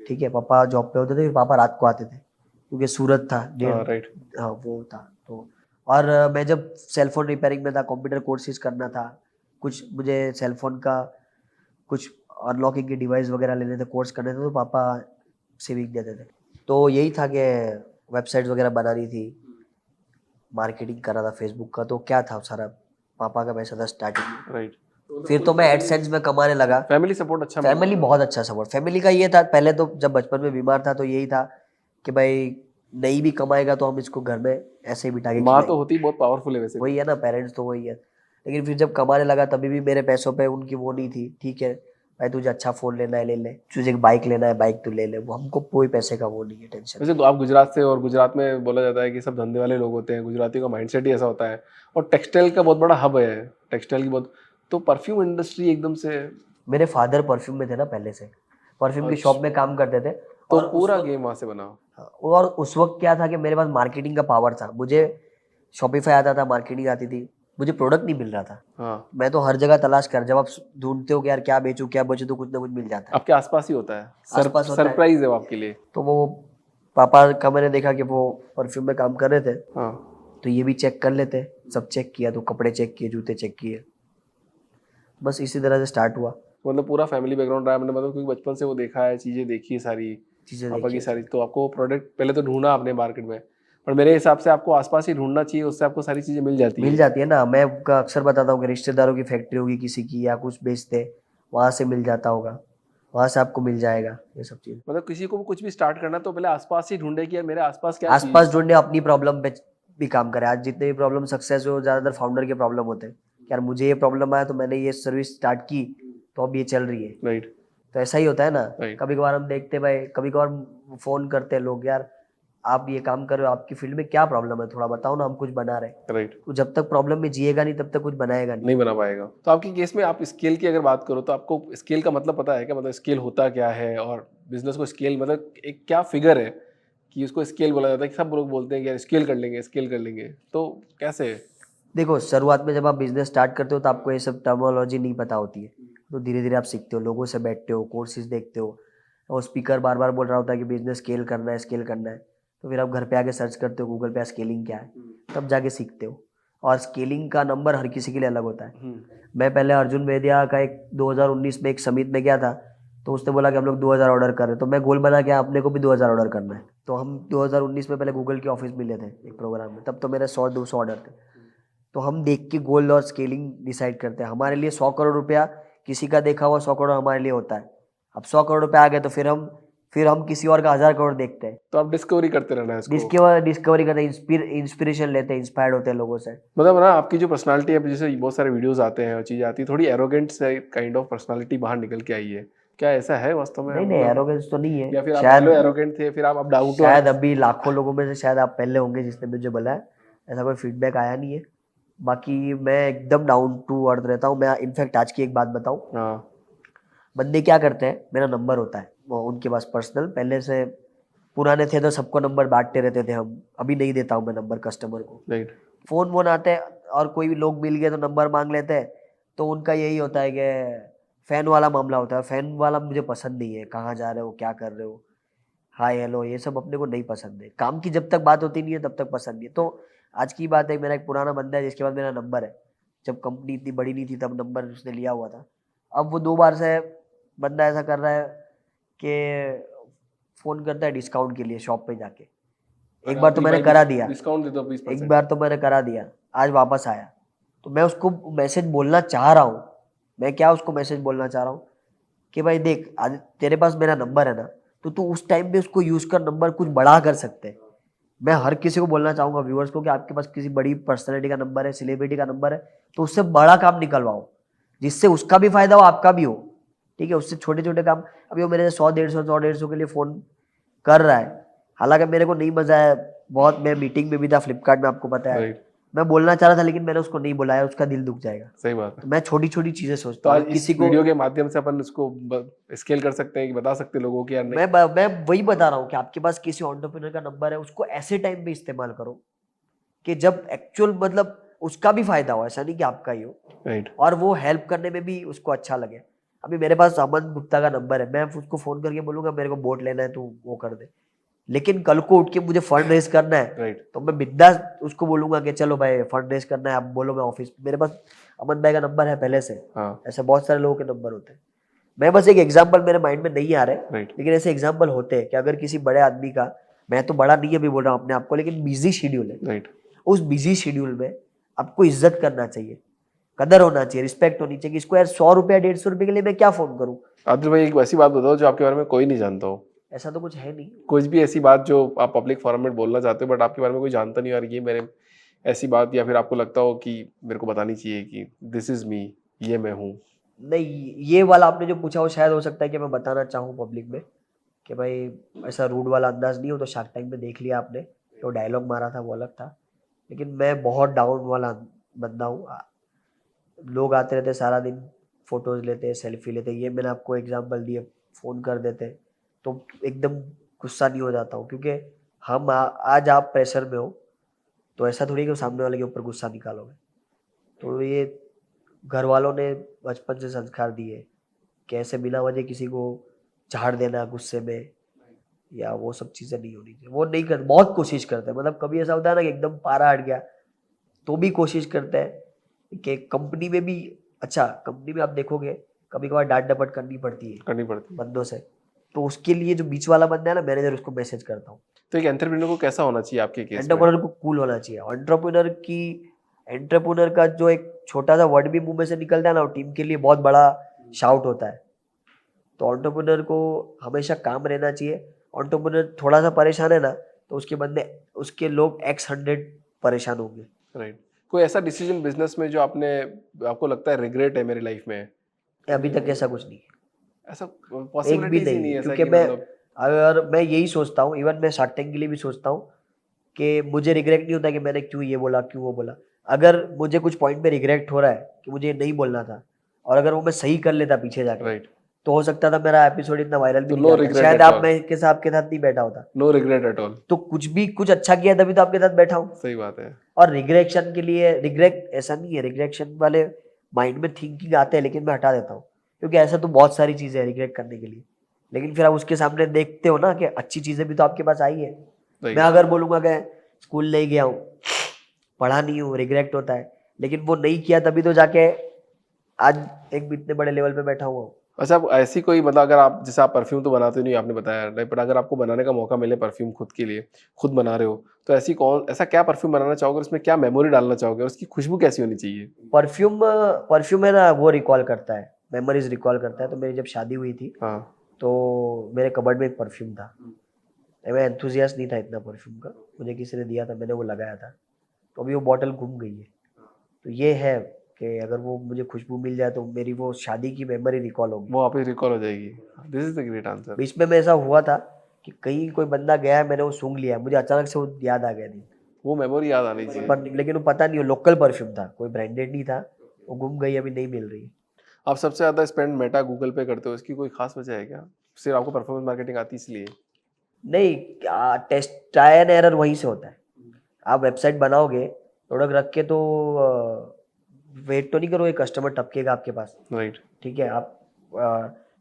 ठीक है। पापा जॉब पे होते थे, फिर पापा रात को आते थे क्योंकि सूरत था राइट। हाँ वो था तो। और मैं जब सेलफोन रिपेयरिंग में था, कंप्यूटर कोर्सेज करना था, कुछ मुझे सेलफोन का कुछ अनलॉकिंग के डिवाइस वगैरह लेने थे, कोर्स करने थे, तो पापा सेविंग देते थे। तो यही था कि वेबसाइट्स वगैरह बनानी थी, मार्केटिंग करा था फेसबुक का, तो क्या था सारा पापा का पैसा था स्टार्टिंग में। राइट। फिर तो मैं एडसेंस में कमाने लगा। फैमिली सपोर्ट अच्छा मिला? फैमिली बहुत अच्छा सपोर्ट। फैमिली का ये था, पहले तो जब बचपन में बीमार था तो यही था कि भाई नहीं भी कमाएगा तो हम इसको घर में ऐसे ही बिठा के माँ खिलाएंगे। तो होती बहुत पावरफुल है वैसे। वही है ना, पेरेंट्स तो वही है। लेकिन फिर जब कमाने लगा तभी भी मेरे पैसों पे उनकी वो नहीं थी, ठीक है भाई तुझे अच्छा फोन लेना है ले ले, तुझे एक बाइक लेना है बाइक तू ले ले, वो हमको कोई पैसे का वो नहीं है टेंशन। वैसे तो आप गुजरात से, और गुजरात में बोला जाता है कि सब धंधे वाले लोग होते हैं, गुजरातियों का माइंडसेट ही ऐसा होता है, और टेक्सटाइल का बहुत बड़ा हब है, टेक्सटाइल की बहुत, तो परफ्यूम इंडस्ट्री एकदम से। मेरे फादर परफ्यूम में थे ना पहले से, परफ्यूम की अच्छा। शॉप में काम करते थे। तो और पूरा गेम वहां से बना। और उस वक्त क्या था कि मेरे पास मार्केटिंग का पावर था, मुझे शॉपिफाई आता था, मार्केटिंग आती थी, मुझे प्रोडक्ट नहीं मिल रहा था। हाँ, मैं तो हर जगह तलाश कर, जब आप ढूंढते हो कि यार क्या बेचूं क्या बेचूं तो कुछ ना कुछ मिल जाता है। आपके आसपास ही होता है, आसपास होता है। सरप्राइज है वो आपके लिए। तो वो पापा का मैंने देखा कि वो परफ्यूम में काम कर रहे थे, हाँ, तो ये भी चेक कर लेते, सब चेक किया, तो कपड़े चेक किए, जूते चेक किए, बस इसी तरह से स्टार्ट हुआ। मतलब पूरा फैमिली बैकग्राउंड रहा है, मतलब क्योंकि बचपन से वो देखा है, चीजें देखी है सारी, चीजें पापा की देखिए, सारी, तो आपको प्रोडक्ट पहले तो ढूंढा आपने मार्केट में, पर मेरे हिसाब से आपको आसपास ही ढूंढना चाहिए, उससे आपको सारी चीजें मिल जाती मिल है। जाती है ना। मैं अक्सर बताता हूँ कि रिश्तेदारों की फैक्ट्री होगी किसी की या कुछ बेचते, वहां से मिल जाता होगा, वहां से आपको मिल जाएगा ये सब चीज। मतलब किसी को कुछ भी स्टार्ट करना तो पहले आसपास ही ढूंढे कि यार मेरे आसपास क्या आसपास चीज। ढूंढने, अपनी प्रॉब्लम पे भी काम करे। आज जितने भी प्रॉब्लम सक्सेस हो, ज्यादातर फाउंडर के प्रॉब्लम होते हैं। यार मुझे ये प्रॉब्लम आया तो मैंने ये सर्विस स्टार्ट की तो अब ये चल रही है। राइट। तो ऐसा ही होता है ना। Right. कभी कभार हम देखते भाई, कभी कभार फोन करते हैं लोग, यार आप ये काम कर रहे हो, आपकी फील्ड में क्या प्रॉब्लम है, थोड़ा बताओ ना, हम कुछ बना रहे हैं। राइट। तो जब तक प्रॉब्लम में जिएगा नहीं तब तक कुछ बनाएगा नहीं। नहीं बना पाएगा। तो आपकी केस में आप स्केल की अगर बात करो तो आपको स्केल का मतलब पता है क्या? मतलब स्केल होता क्या है, और बिजनेस को स्केल मतलब एक क्या फिगर है कि उसको स्केल बोला जाता है, कि सब लोग बोलते हैं कि यार स्केल कर लेंगे, स्केल कर लेंगे, तो कैसे? देखो शुरुआत में जब आप बिजनेस स्टार्ट करते हो तो आपको ये सब टर्मिनोलॉजी नहीं पता होती है, तो धीरे धीरे आप सीखते हो, लोगों से बैठते हो, कोर्सेज देखते हो, और स्पीकर बार बार बोल रहा होता है कि बिजनेस स्केल करना है, स्केल करना है, तो फिर आप घर पे आके सर्च करते हो गूगल पे स्केलिंग क्या है, तब जाके सीखते हो। और स्केलिंग का नंबर हर किसी के लिए अलग होता है। मैं पहले अर्जुन वेदिया का एक 2019 में एक समिट में गया था, तो उसने बोला कि हम लोग 2000 ऑर्डर कर रहे हैं, तो मैं गोल बना के अपने को भी 2000 ऑर्डर करना है। तो हम 2019 में पहले गूगल के ऑफिस मिले थे एक प्रोग्राम में, तब तो मेरे 100-200 ऑर्डर थे। तो हम देख के गोल और स्केलिंग डिसाइड करते हैं। हमारे लिए 100 करोड़ रुपया किसी का देखा हुआ 100 करोड़ हमारे लिए होता है। अब 100 करोड़ रुपये आ गए तो फिर हम किसी और का 1000 करोड़ देखते हैं। तो आप डिस्कवरी करते रहना है इसको। डिस्कवरी करते हैं, इंस्पिरेशन लेते हैं, इंस्पायर्ड होते हैं लोगों से। मतलब ना आपकी जो पर्सनालिटी है, जैसे बहुत सारे वीडियोस आते हैं और चीजें आती है, थोड़ी एरोगेंट से काइंड ऑफ पर्सनालिटी बाहर निकल के आई है, क्या ऐसा है वास्तव में? नहीं मतलब एरोगेंस तो नहीं है, या फिर आप शायद पहले एरोगेंट थे, फिर आप डाउन टू शायद अभी लाखों लोगों में से शायद आप पहले होंगे जिसने मुझे बोला है, ऐसा कोई फीडबैक आया नहीं है। बाकी मैं एकदम डाउन टू अर्थ रहता हूँ। मैं इनफैक्ट आज की एक बात बताऊँ, हाँ, बंदे क्या करते हैं, मेरा नंबर होता है वो उनके पास पर्सनल, पहले से पुराने थे तो सबको नंबर बांटते रहते थे हम, अभी नहीं देता हूँ मैं नंबर कस्टमर को। राइट। फोन आते हैं और कोई भी लोग मिल गए तो नंबर मांग लेते हैं, तो उनका यही होता है कि फैन वाला मामला होता है। फैन वाला मुझे पसंद नहीं है, कहाँ जा रहे हो, क्या कर रहे हो, हाय हेलो, ये सब अपने को नहीं पसंद है। काम की जब तक बात होती नहीं है तब तक पसंद नहीं है। तो आज की बात है, मेरा एक पुराना बंदा है जिसके पास मेरा नंबर है, जब कंपनी इतनी बड़ी नहीं थी तब नंबर उसने लिया हुआ था। अब वो 2 बार से बंदा ऐसा कर रहा है कि फ़ोन करता है डिस्काउंट के लिए शॉप पे जाके। एक बार तो मैंने करा दिया, डिस्काउंट दे दो 20%। एक बार तो मैंने करा दिया, आज वापस आया, तो मैं उसको मैसेज बोलना चाह रहा हूँ। मैं क्या उसको मैसेज बोलना चाह रहा हूँ कि भाई देख, आज तेरे पास मेरा नंबर है ना, तो तू उस टाइम पे उसको यूज़ कर, नंबर कुछ बढ़ा कर सकते हैं। मैं हर किसी को बोलना चाहूँगा, व्यूअर्स को, कि आपके पास किसी बड़ी पर्सनैलिटी का नंबर है, सेलिब्रिटी का नंबर है, तो उससे बड़ा काम निकलवाओ, जिससे उसका भी फायदा हो, आपका भी हो। ठीक है, उससे छोटे छोटे काम। अभी वो मेरे 100-150 के लिए फ़ोन कर रहा है, हालांकि मेरे को नहीं मजा है बहुत। मैं मीटिंग में भी था फ्लिपकार्ट में, आपको पता है, राइट। मैं बोलना चाह रहा था लेकिन मैंने उसको नहीं बुलाया, उसका दिल दुख जाएगा। सही बात है। तो मैं छोटी छोटी चीजें तो सोचता हूँ आज इस किसी को। वीडियो के माध्यम से अपन इसको स्केल कर सकते हैं कि बता सकते हैं लोगों की यार नहीं। मैं वही बता रहा हूँ कि आपके पास किसी एंटरप्रेन्योर का नंबर है, उसको ऐसे टाइम पे इस्तेमाल करो कि जब एक्चुअल मतलब उसका भी फायदा हो, ऐसा नहीं कि आपका ही हो, राइट। और वो हेल्प करने में भी उसको अच्छा लगे। अभी मेरे पास अमन गुप्ता का नंबर है, मैं उसको फोन करके बोलूंगा मेरे को बोट लेना है, तू वो कर दे। लेकिन कल को उठ के मुझे फंड रेज करना है राइट। तो मैं बिंदास उसको बोलूंगा कि चलो भाई फंड रेज करना है, आप बोलो, मैं ऑफिस, मेरे पास अमन भाई का नंबर है पहले से। हाँ। ऐसे बहुत सारे लोगों के नंबर होते हैं। मैं बस एक एग्जांपल मेरे माइंड में नहीं आ रहे, राइट। लेकिन ऐसे एग्जांपल होते हैं कि अगर किसी बड़े आदमी का, मैं तो बड़ा नहीं अभी बोल रहा हूँ अपने आप को, लेकिन बिजी शेड्यूल है, राइट। उस बिजी शेड्यूल में आपको इज्जत करना चाहिए, कदर होना चाहिए, रिस्पेक्ट होनी चाहिए कि इसको यार 100 रुपया 150 रुपये के लिए मैं क्या फोन करूँ। आदिल भाई एक ऐसी बात बताओ जो आपके बारे में कोई नहीं जानता हो। ऐसा तो कुछ है नहीं। कुछ भी ऐसी बात जो आप पब्लिक फोरम में बोलना चाहते हो बट आपके बारे में कोई जानता नहीं, और ये मेरे ऐसी बात, या फिर आपको लगता हो कि मेरे को बतानी चाहिए कि दिस इज मी, ये मैं हूँ। नहीं, ये वाला आपने जो पूछा वो शायद हो सकता है कि मैं बताना चाहूँ पब्लिक में कि भाई ऐसा रूड वाला अंदाज नहीं हो, तो शार्क टैंक में देख लिया आपने, तो डायलॉग मारा था वो अलग था, लेकिन मैं बहुत डाउन वाला बंदा हूँ। लोग आते रहते सारा दिन, फोटोज लेते, सेल्फी लेते, ये मैंने आपको एग्जांपल दिए, फोन कर देते, तो एकदम गुस्सा नहीं हो जाता हूँ, क्योंकि हम आज आप प्रेशर में हो तो ऐसा थोड़ी कि सामने वाले के ऊपर गुस्सा निकालोगे। तो ये घर वालों ने बचपन से संस्कार दिए कि ऐसे बिना वजह किसी को झाड़ देना गुस्से में, या वो सब चीज़ें नहीं होनी चाहिए। वो नहीं करते, बहुत कोशिश करते हैं, मतलब कभी ऐसा होता है ना कि एकदम पारा हट गया तो भी कोशिश करते हैं कि कंपनी में भी, अच्छा कंपनी में आप देखोगे कभी कभार डांट डपट करनी पड़ती है बंदों से, तो उसके लिए जो बीच वाला बंदा है ना मैनेजर, उसको मैसेज करता हूँ। तो एक एंटरप्रेन्योर को कैसा होना चाहिए आपके केस में? एंटरप्रेन्योर को कूल होना चाहिए। एंटरप्रेन्योर का जो एक छोटा सा वर्ड भी मुंह में से निकलता है ना, वो टीम के लिए बहुत बड़ा शाउट होता है। तो एंटरप्रेन्योर को हमेशा काम रहना चाहिए। एंटरप्रेन्योर थोड़ा सा परेशान है ना, तो उसके बंदे, उसके लोग X100 परेशान होंगे। राइट। कोई ऐसा डिसीजन बिजनेस में जो आपको लगता है रिग्रेट है मेरी लाइफ में? अभी तक ऐसा कुछ नहीं है, ऐसा एक भी पॉसिबिलिटीज ही नहीं नहीं है, है ऐसा क्योंकि कि मैं, मतलब अगर मैं यही सोचता हूँ, इवन मैं शार्क टैंक के लिए भी सोचता हूँ कि मुझे रिग्रेट नहीं होता कि मैंने क्यों ये बोला, क्यों वो बोला। अगर मुझे कुछ पॉइंट पे रिग्रेट हो रहा है कि मुझे ये नहीं बोलना था, और अगर वो मैं सही कर लेता पीछे जाके, राइट। तो हो सकता था मेरा एपिसोड इतना वायरल भी तो नहीं नो जाता, रिग्रेट शायद एट आप, ऑल। मैं के साथ आपके साथ नहीं बैठा होता। No regret at all. तो कुछ भी कुछ अच्छा किया तभी तो आपके साथ बैठा हूँ। सही बात है। और रिग्रेशन के लिए, रिग्रेट ऐसा नहीं है, रिग्रेशन वाले माइंड में थिंकिंग आते हैं, लेकिन मैं हटा देता हूँ, क्योंकि ऐसा तो बहुत सारी चीजें हैं रिग्रेट करने के लिए, लेकिन फिर आप उसके सामने देखते हो ना कि अच्छी चीजें भी तो आपके पास आई है। मैं अगर बोलूंगा कि स्कूल नहीं गया हूँ, पढ़ा नहीं हूँ, रिग्रेट होता है, लेकिन वो नहीं किया तभी तो जाके आज एक इतने बड़े लेवल पे बैठा हुआ हूँ। अच्छा, अब ऐसी कोई मतलब अगर आप, जैसे आप परफ्यूम तो बनाते नहीं, आपने बताया नहीं, पर अगर आपको बनाने का मौका मिले परफ्यूम खुद के लिए, खुद बना रहे हो, तो ऐसा क्या परफ्यूम बनाना चाहोगे, उसमें क्या मेमोरी डालना चाहोगे, और उसकी खुशबू कैसी होनी चाहिए? परफ्यूम है ना, वो रिकॉल करता है, मेमोरीज रिकॉल करता है। तो मेरी जब शादी हुई थी, हाँ। तो मेरे कबर्ड में एक परफ्यूम था, मैं एंथुजियास्ट नहीं था इतना परफ्यूम का, मुझे किसी ने दिया था, मैंने वो लगाया था, तो अभी वो बॉटल घूम गई है। तो ये है कि अगर वो मुझे खुशबू मिल जाए तो मेरी वो शादी की मेमोरी रिकॉल होगी, वो वापस रिकॉल हो जाएगी। This is the great answer. बीच में ऐसा हुआ था कि कहीं कोई बंदा गया है, मैंने वो सूंघ लिया, मुझे अचानक से वो याद आ गया नहीं, वो मेमोरी याद आनी चाहिए। पर लेकिन वो पता नहीं, वो लोकल परफ्यूम था, कोई ब्रांडेड नहीं था, वो गुम गई, अभी नहीं मिल रही। आप सबसे ज्यादा स्पेंड मेटा गूगल पे करते हो, इसकी कोई खास वजह है क्या? सिर्फ आपको परफॉर्मेंस मार्केटिंग आती इसलिए? नहीं, टेस्ट ट्राई एंड एरर वहीं से होता है। आप वेबसाइट बनाओगे, प्रोडक्ट रख के, तो वेट तो नहीं करोगे कस्टमर टपकेगा आपके पास, राइट। ठीक है। आप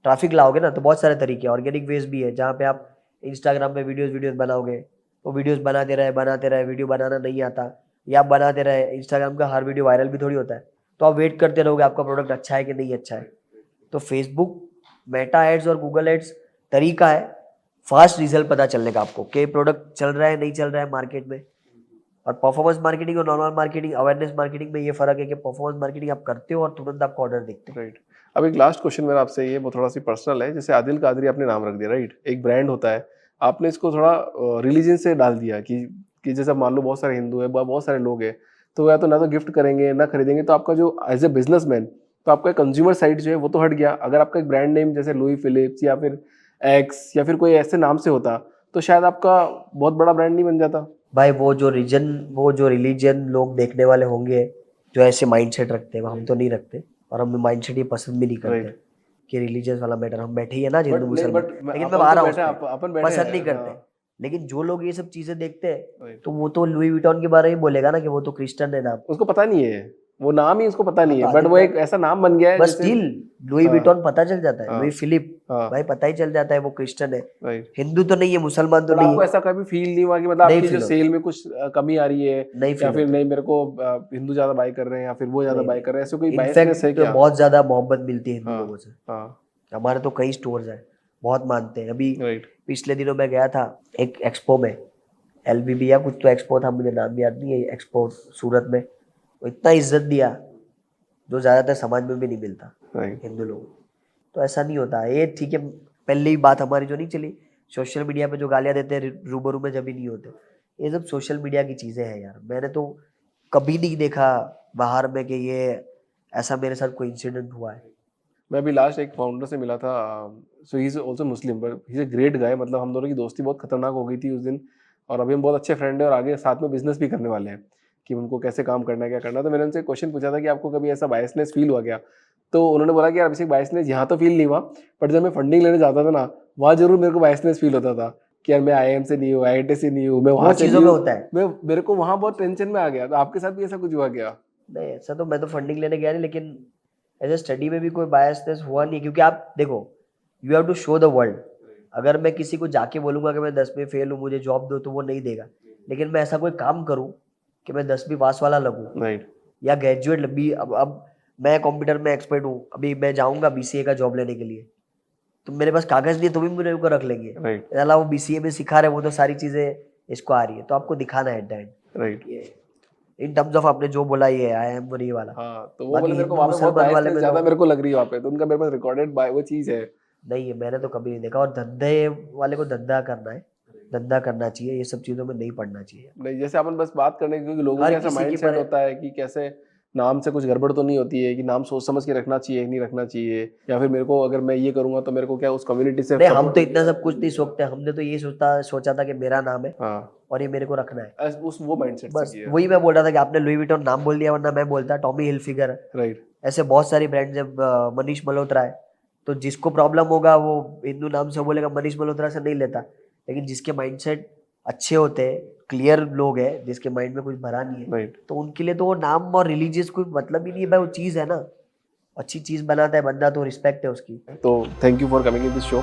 ट्रैफिक लाओगे ना, तो बहुत सारे तरीके, ऑर्गेनिक वेज भी है, जहाँ पे आप इंस्टाग्राम पे वीडियोस बनाओगे, वो वीडियोस बनाते रहे, वीडियो बनाना नहीं आता, या आप बनाते रहे, इंस्टाग्राम का हर वीडियो वायरल भी थोड़ी होता है, तो आप वेट करते रहोगे आपका प्रोडक्ट अच्छा है कि नहीं अच्छा है। तो फेसबुक, मेटा एड्स और गूगल एड्स तरीका है फास्ट रिजल्ट पता चलने का आपको, कि प्रोडक्ट चल रहा है नहीं चल रहा है मार्केट में। और परफॉर्मेंस मार्केटिंग और नॉर्मल मार्केटिंग, अवेयरनेस मार्केटिंग में ये फर्क है कि परफॉर्मेंस मार्केटिंग आप करते हो और तुरंत आपको ऑर्डर दिखते हैं। राइट। अब एक लास्ट क्वेश्चन मेरा आपसे, ये वो थोड़ा सी पर्सनल है, जैसे आदिल कादरी आपने नाम रख दिया, राइट, एक ब्रांड होता है, आपने इसको थोड़ा रिलीजन से डाल दिया कि जैसे मान लो बहुत सारे हिंदू है, बहुत सारे लोग हैं, तो या तो ना तो गिफ्ट करेंगे ना खरीदेंगे, तो आपका जो एज ए बिजनेसमैन, तो आपका कंज्यूमर साइड जो है वो तो हट गया। अगर आपका एक ब्रांड नेम जैसे लुई फिलिप्स या फिर एक्स या फिर कोई ऐसे नाम से होता, तो शायद आपका बहुत बड़ा ब्रांड नहीं बन जाता। भाई वो जो रिलीजन लोग देखने वाले होंगे जो ऐसे माइंडसेट रखते हैं, हम तो नहीं रखते, और हम माइंडसेट ये पसंद भी नहीं करते राइट कि रिलीजियस वाला मैटर। हम बैठे ही है ना बट हिंदू नहीं मुसलमान, बट लेकिन मैं अपन आ तो रहा हूँ बैठे उस पे, अपन बैठे पसंद हैं नहीं करते। हाँ लेकिन जो लोग ये सब चीजें देखते हैं राइट तो वो तो लुई विटॉन के बारे में बोलेगा ना कि वो तो क्रिश्चियन है नाम। उसको पता नहीं है वो नाम ही उसको पता हाँ नहीं तो है बट आदित्य वो एक ऐसा नाम बन गया है बस जैसे स्टिल लुई हाँ विटॉन पता चल जाता है, हाँ लुई फिलिप हाँ भाई पता ही चल जाता है वो क्रिश्चियन है, राइट हिंदू तो नहीं है, मुसलमान तो बट नहीं आपको है। ऐसा कभी फील नहीं हुआ कि मतलब नहीं आपकी जो फील होता, सेल में कुछ कमी आ रही है नहीं या फील फिर होता, नहीं मेरे को हिंदू ज्यादा बाय कर रहे हैं या फिर वो ज्यादा नहीं बाय कर रहे हैं ऐसे कोई नहीं। बायसनेस है इनफैक्ट क्या बहुत ज्यादा मोहब्बत मिलती है हिंदू हाँ लोगों से, हाँ हमारे तो कई स्टोर्स हैं, बहुत मानते हैं। अभी राइट पिछले दिनों मैं गया था एक एक्सपो में, एलबीबी या कुछ तो एक्सपो था, मुझे नाम याद नहीं है, एक्सपो सूरत में, वो इतना इज्जत दिया जो ज्यादातर समाज में भी नहीं मिलता राइट हिंदू लोग। तो ऐसा नहीं होता ये, ठीक है। पहले ही बात हमारी जो नहीं चली, सोशल मीडिया पे जो गालियां देते हैं रूबरू में जब भी नहीं होते, ये सब सोशल मीडिया की चीजें हैं यार। मैंने तो कभी नहीं देखा बाहर में कि ये ऐसा मेरे साथ कोई इंसिडेंट हुआ है। मैं अभी लास्ट एक फाउंडर से मिला था so he is also Muslim but he is a great guy मतलब हम दोनों की दोस्ती बहुत खतरनाक हो गई थी उस दिन और अभी हम बहुत अच्छे फ्रेंड हैं और आगे साथ में बिजनेस भी करने वाले हैं कि उनको कैसे काम करना है क्या करना है। तो मैंने उनसे क्वेश्चन पूछा था कि आपको कभी ऐसा बायसनेस फील हुआ क्या तो उन्होंने बोला कि यार अभिषेक बायसनेस यहाँ तो फील नहीं हुआ बट जब मैं फंडिंग लेने जाता था ना वहाँ जरूर मेरे को बायसनेस फील होता था कि यार मैं IIM से नहीं हूँ IIT से नहीं हूँ मैं वो वहाँ से चीजों नहीं में हूँ होता है। मैं मेरे को वहाँ बहुत टेंशन में आ गया। तो आपके साथ भी ऐसा कुछ हुआ क्या नहीं ऐसा तो मैं तो फंडिंग लेने गया नहीं, लेकिन एज ए स्टडी में भी कोई बायसनेस हुआ नहीं, क्योंकि आप देखो you have to show the world. अगर मैं किसी को जाके बोलूंगा कि मैं 10 में फेल हूँ मुझे जॉब दो, तो वो नहीं देगा। लेकिन मैं ऐसा कोई काम करूँ कि मैं 10वीं पास वाला लगूँ राइट या ग्रेजुएट भी, अब मैं कंप्यूटर में एक्सपर्ट हूँ, अभी मैं जाऊंगा BCA का जॉब लेने के लिए, तो मेरे पास कागज नहीं है तो भी मेरे को रख लेंगे, राइट अलावा वो BCA में सिखा रहे, वो तो सारी चीजें इसको आ रही है, तो आपको दिखाना है एट द एंड। राइट ये इन टर्म्स ऑफ आपने जो बोला ये IIM वो नहीं वाला। हाँ तो वो बाकी बोले मेरे को हिंदू वहाँ पे बहुत मुसलमान वाले बायसनेस में ज्यादा तो मेरे को लग रही है वहाँ पे तो उनका मेरे पास रिकॉर्डेड बाय वो चीज है नहीं है, मैंने तो कभी नहीं देखा। और धंधे वाले को धंधा करना है, धंधा करना चाहिए, ये सब चीजों में नहीं पड़ना चाहिए। नहीं जैसे अपन बस बात करने की क्योंकि लोगों हर का ऐसा किसी माइंड की सेट होता है कि कैसे नाम से कुछ गड़बड़ तो नहीं होती है कि नाम सोच समझ के रखना चाहिए नहीं रखना चाहिए या फिर मेरे को अगर मैं ये करूंगा तो मेरे को क्या उस कम्युनिटी से नहीं हम सपोर्ट तो इतना सब कुछ नहीं सोचते, हमने तो ये सोचा था कि मेरा नाम है हाँ और ये मेरे को रखना है, उस वो माइंडसेट से बस किया वही मैं बोल रहा था कि आपने लुई विटॉन नाम बोल दिया, वरना मैं बोलता टॉमी हिलफिगर, राइट ऐसे बहुत सारी ब्रांड्स है, मनीष मल्होत्रा है। तो जिसको प्रॉब्लम होगा वो हिंदू नाम से बोलेगा, मनीष मल्होत्रा से नहीं लेता। लेकिन जिसके माइंडसेट अच्छे होते हैं, क्लियर लोग हैं, जिसके माइंड में कुछ भरा नहीं है, राइट तो उनके लिए तो वो नाम और रिलीजियस कोई मतलब ही नहीं है भाई, वो चीज़ है ना, अच्छी चीज़ बनाता है बंदा तो रिस्पेक्ट है उसकी। तो thank you for coming in this show